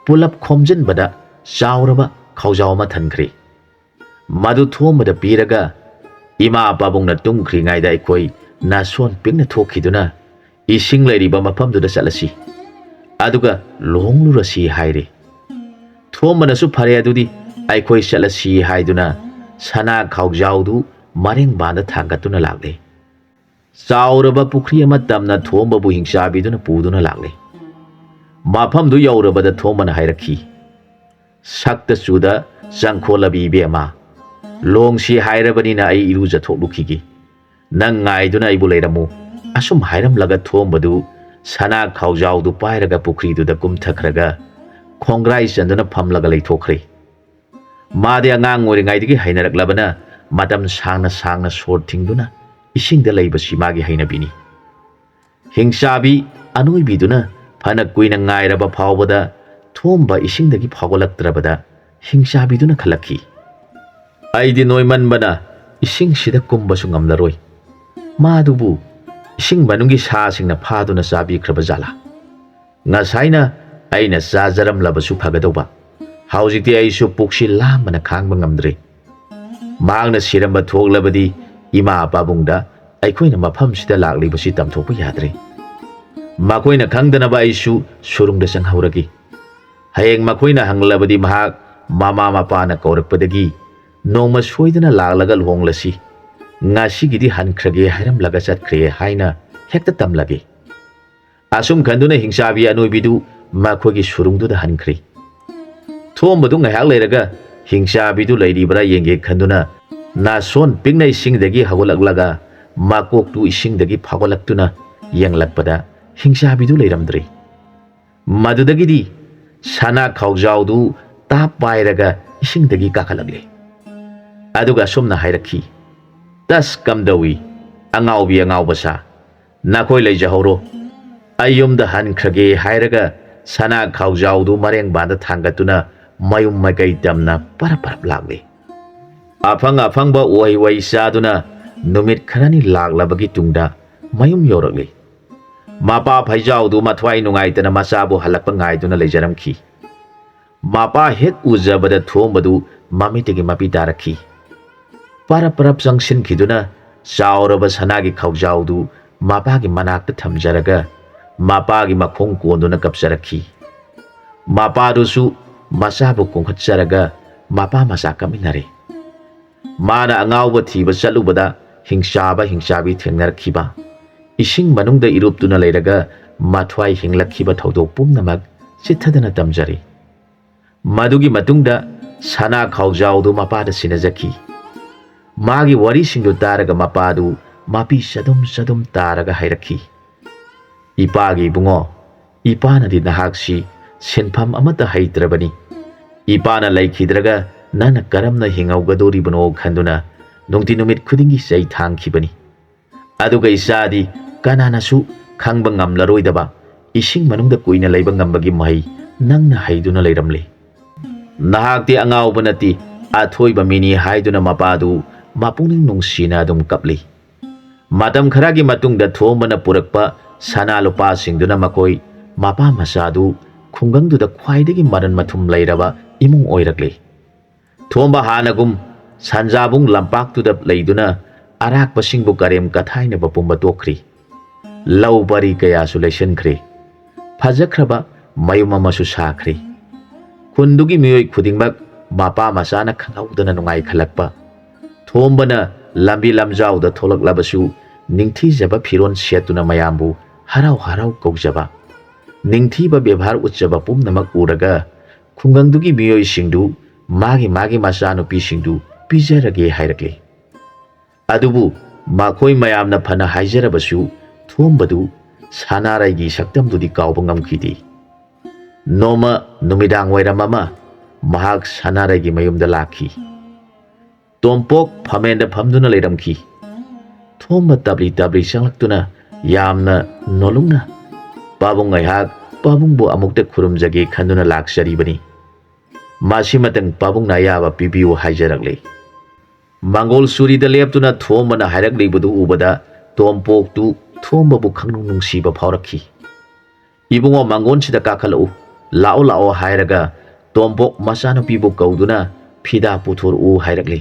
ꯄꯨꯂꯞ ꯈꯣꯝꯖꯤꯟꯕꯗ ꯆꯥꯎꯔꯕ ꯈꯥꯎꯖꯥꯎ ꯑꯃ ꯊꯟꯈ꯭ꯔꯦ ꯃꯗꯨ ꯊꯣꯝꯕꯗ ꯄꯤꯔꯒ ꯏꯃꯥ ꯄꯥꯕꯨꯡꯅ ꯇꯨꯝꯈ꯭ꯔꯤꯉꯩꯗ ꯑꯩꯈꯣꯏ ꯅꯥꯁꯣꯟ ꯄꯤꯛꯅ ꯊꯣꯛꯈꯤꯗꯨꯅ ꯏꯁꯤꯡ ꯂꯩꯔꯤꯕ ꯃꯐꯝꯗꯨꯗ ꯆꯠꯂꯁꯤ ꯑꯗꯨꯒ ꯂꯨꯍꯣꯡꯂꯨꯔꯁꯤ ꯍꯥꯏꯔꯦ ꯊꯣꯝꯕꯅꯁꯨ ꯐꯔꯦ ꯑꯗꯨꯗꯤ ꯑꯩꯈꯣꯏ ꯆꯠꯂꯁꯤ ꯍꯥꯏꯗꯨꯅ ꯁꯅꯥ ꯈꯥꯎꯖꯥꯎꯗꯨ ꯃꯔꯦꯡꯕꯥꯟꯗ ꯊꯥꯡꯒꯠꯇꯨꯅ ꯂꯥꯛꯂꯦ ꯆꯥꯎꯔꯕ ꯄꯨꯈ꯭ꯔꯤ ꯑꯃ ꯇꯝꯅ ꯊꯣꯝꯕꯕꯨ ꯍꯤꯡꯆꯥꯕꯤꯗꯨꯅ ꯄꯨꯗꯨꯅ ꯂꯥꯛꯂꯦ ꯃꯐꯝꯗꯨ ꯌꯧꯔꯕꯗ ꯊꯣꯝꯕꯅ ꯍꯥꯏꯔꯛꯈꯤ ꯁꯛꯇ ꯆꯨꯗ ꯆꯪꯈꯣꯜꯂꯕꯤ ꯏꯕꯦꯝꯃ ꯂꯣꯡꯁꯤ ꯍꯥꯏꯔꯕꯅꯤꯅ ꯑꯩ ꯏꯔꯨꯖꯊꯣꯛꯂꯨꯈꯤꯒꯦ ꯅꯪ ꯉꯥꯏꯗꯨꯅ ꯑꯩꯕꯨ ꯂꯩꯔꯝꯃꯨ ꯑꯁꯨꯝ ꯍꯥꯏꯔꯝꯂꯒ ꯊꯣꯝꯕꯗꯨ ꯁꯅꯥ ꯈꯥꯎꯖꯥꯎꯗꯨ ꯄꯥꯏꯔꯒ ꯄꯨꯈ꯭ꯔꯤꯗꯨꯗ ꯀꯨꯝꯊꯈ꯭ꯔꯒ ꯈꯣꯡꯒ꯭ꯔꯥꯏ ꯆꯟꯗꯨꯅ ꯐꯝꯂꯒ ꯂꯩꯊꯣꯛꯈ꯭ꯔꯦ ꯃꯥꯗꯤ ꯑꯉꯥꯡ ꯑꯣꯏꯔꯤꯉꯩꯗꯒꯤ ꯍꯩꯅꯔꯛꯂꯕꯅ ꯃꯇꯝ ꯁꯥꯡꯅ ꯁꯥꯡꯅ ꯁꯣꯔ ꯊꯤꯡꯗꯨꯅ ꯏꯁꯤꯡꯗ ꯂꯩꯕꯁꯤ ꯃꯥꯒꯤ ꯍꯩꯅꯕꯤꯅꯤ ꯍꯤꯡꯆꯥꯕꯤ ꯑꯅꯣꯏꯕꯤꯗꯨꯅ ꯐꯅ ꯀꯨꯏꯅ ꯉꯥꯏꯔꯕ ꯐꯥꯎꯕꯗ ꯊꯣꯝꯕ ꯏꯁꯤꯡꯗꯒꯤ ꯐꯥꯎꯒꯠꯂꯛꯇ꯭ꯔꯕꯗ ꯍꯤꯡꯆꯥꯕꯤꯗꯨꯅ ꯈꯜꯂꯛꯈꯤ ꯑꯩꯗꯤ ꯅꯣꯏꯃꯟꯕꯅ ꯏꯁꯤꯡꯁꯤꯗ ꯀꯨꯝꯕꯁꯨ ꯉꯝꯂꯔꯣꯏ ꯃꯥꯗꯨꯕꯨ ꯏꯁꯤꯡ ꯃꯅꯨꯡꯒꯤ ꯁꯥꯁꯤꯡꯅ ꯐꯥꯗꯨꯅ ꯆꯥꯕꯤꯈ꯭ꯔꯕ ꯖꯥꯠꯂꯥ ꯉꯁꯥꯏꯅ ꯑꯩꯅ ꯆꯥꯖꯔꯝꯂꯕꯁꯨ ꯐꯒꯗꯧꯕ ꯍꯧꯖꯤꯛꯇꯤ ꯑꯩꯁꯨ ꯄꯨꯛꯁꯤ ꯂꯥꯝꯕꯅ ꯈꯥꯡꯕ ꯉꯝꯗ꯭ꯔꯦ ꯃꯍꯥꯛꯅ ꯁꯤꯔꯝꯕ ꯊꯣꯛꯂꯕꯗꯤ ꯏꯃꯥ ꯄꯥꯕꯨꯡꯗ ꯑꯩꯈꯣꯏꯅ ꯃꯐꯝꯁꯤꯗ ꯂꯥꯛꯂꯤꯕꯁꯤ ꯇꯝꯊꯣꯛꯄ ꯌꯥꯗ꯭ꯔꯦ ꯃꯈꯣꯏꯅ ꯈꯪꯗꯅꯕ ꯑꯩꯁꯨ ꯁꯨꯔꯨꯡꯗ ꯆꯪꯍꯧꯔꯒꯦ ꯍꯌꯦꯡ ꯃꯈꯣꯏꯅ ꯍꯪꯂꯕꯗꯤ ꯃꯍꯥꯛ ꯃꯃꯥ ꯃꯄꯥꯅ ꯀꯧꯔꯛꯄꯗꯒꯤ ꯅꯣꯡꯃ ꯁꯣꯏꯗꯅ ꯂꯥꯛꯂꯒ ꯂꯨꯍꯣꯡꯂꯁꯤ ꯉꯁꯤꯒꯤꯗꯤ ꯍꯟꯈ꯭ꯔꯒꯦ ꯍꯥꯏꯔꯝꯂꯒ ꯆꯠꯈ꯭ꯔꯦ ꯍꯥꯏꯅ ꯍꯦꯛꯇ ꯇꯝꯂꯒꯦ ꯑꯁꯨꯝ ꯈꯟꯗꯨꯅ ꯍꯤꯡꯆꯥꯕꯤ ꯑꯅꯣꯏꯕꯤꯗꯨ ꯃꯈꯣꯏꯒꯤ ꯁꯨꯔꯨꯡꯗꯨꯗ ꯍꯟꯈ꯭ꯔꯦ ꯊꯣꯝꯕꯗꯨ ꯉꯥꯏꯍꯥꯛ ꯂꯩꯔꯒ हिंसाबीदु लैरिबरा येंगे खंदुना नासोन पिंगना इसिंगदगी हगोलगलगा माकोकतु इसिंगदगी फागोलक्तुना येंगलकपदा हिंसाबीदु लैरमद्रे मदुदगिदी साना खावजावदु ताप पायरगा इसिंगदगी काखलगले अदुगा सोमना हायरखी तस कमदवी अंगावबी अंगावबसा नाखोय लैजहौरो अयुमदा हनख्रगे हायरगा साना खावजावदु मरेंग बांदा थांगतुना मयुम मकै दमना परपरप लागले अफंग अफंगबा ओय वै सादुना नुमित खरानी लागलबगी तुंगदा मयुम योरगले मापा फैजावदु मथवाई नुंगाइतना मसाबु हलकपा गाइदुना लेजरमखी मापा हेक उजबदा थोंबदु ममितगी मपी तारखी परपरप संगसिनखिदुना चावरबा सनागी खावजावदु मापागी मनाक्ता थमजरगा मापागी मखोंग कोंदुना कपसरखी मापादुसु मसाबु कोंखचरगा मापा मसा कमिनरे माना अंगावबा थीबा चलुबदा हिंसाबा हिंसाबी थेंगनरखिबा इसिंग मनुंगदा इरुपतुना लेरगा माथवाई हिंगलखिबा थौदोक पुमनमक चिथदना तमजरी मदुगी मतुंगदा सना खावजावदु मापादा सिनजखी मागी वारी सिंगदु तारगा मापादु मापी सदुम सदुम तारगा हायरखी इपागी बुंगो इपानदी नहाक्सी सेनफम अमता हैत्रबनी इपाना लैखिद्रगा नाना करमना हिंगौगदोरिबनो खंदुना नोंति नुमित खुदिंगी सै थांखिबनी अदुगा इसादी कनानासु खंगबा ngamlaroidaba इसिंग मनुंगदा कुइना लैबा ngambagi mahai nangna haiduna leiramle nahakti angawba nati athoiba mini haiduna mapadu mapungning nungsina dum kapli matam kharagi matungda thombana purakpa sana lupa singduna makoi mapa masadu khungangduda khwaidagi maran mathum leiraba imung oirakle thomba hanagum sanjabung lampaktuda leiduna arak pasingbu karem kathaina bapumba tokri lau bari kaya sulation khre phajakraba mayuma masu sakhre khundugi miyoi khudingbak mapa masana khangawdana nungai khalakpa thombana lambi lamjawda tholaklabasu ningthijaba phiron setuna mayambu harau harau kaujaba ningthiba bebhar uchaba pumnamak uraga khungangdugi miyoi singdu magi magi masanu pi singdu pijarage hairakle adubu makhoi mayamna phana haijarabasu thombadu sanarai saktamdudi kawba ngamkhidi noma numidang wairamama mahak sanarai mayumda lakhi tompok phamenda phamduna leiramki thomba tabli tabli sanglaktuna yamna nolungna pabung ngaihak pabungbu amukta khurumjage khanduna laksaribani masi matang pabung nayaba pibiu haijarakle mangol suri da leptuna thombana hairakle budu ubada tompok tu thomba bu khangnung nungsiba phaurakhi ibungo mangon sida kakhalu lao lao hairaga tompok masana pibu kauduna phida puthur u hairakle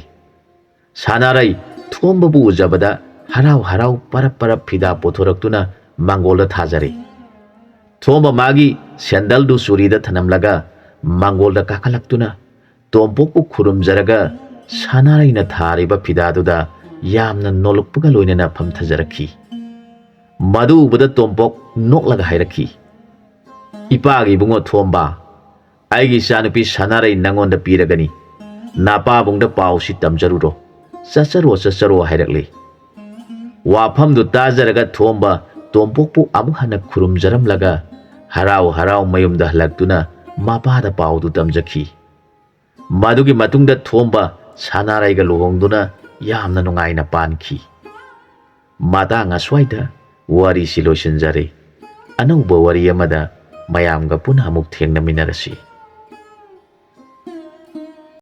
sanarai thomba bu ujabada harau harau parap parap phida puthoraktuna mangola thajare thomba magi sandal du suri da thanamlaga mangola kakalaktuna tompok bu khurumjaraga sanarai na thariba phida duda yamna nolukpuga loinana phamthajarakhi madu ubada tompok noklaga hairakhi ipagi bungo thomba aigi sanupi sanarai nangonda piragani napa bungda pausi tamjaruro sasaro hairakle wafamdu tajaraga thomba tompokpu amu hana khurumjaramlaga harau harau mayumda halaktuna mapada paudu tamjakhi madugi matungda thomba sanaraiga luhongduna yamna nungaina pankhi matanga swaida wari silosinjare anauba wari amada mayamga punha muk thengnaminarasi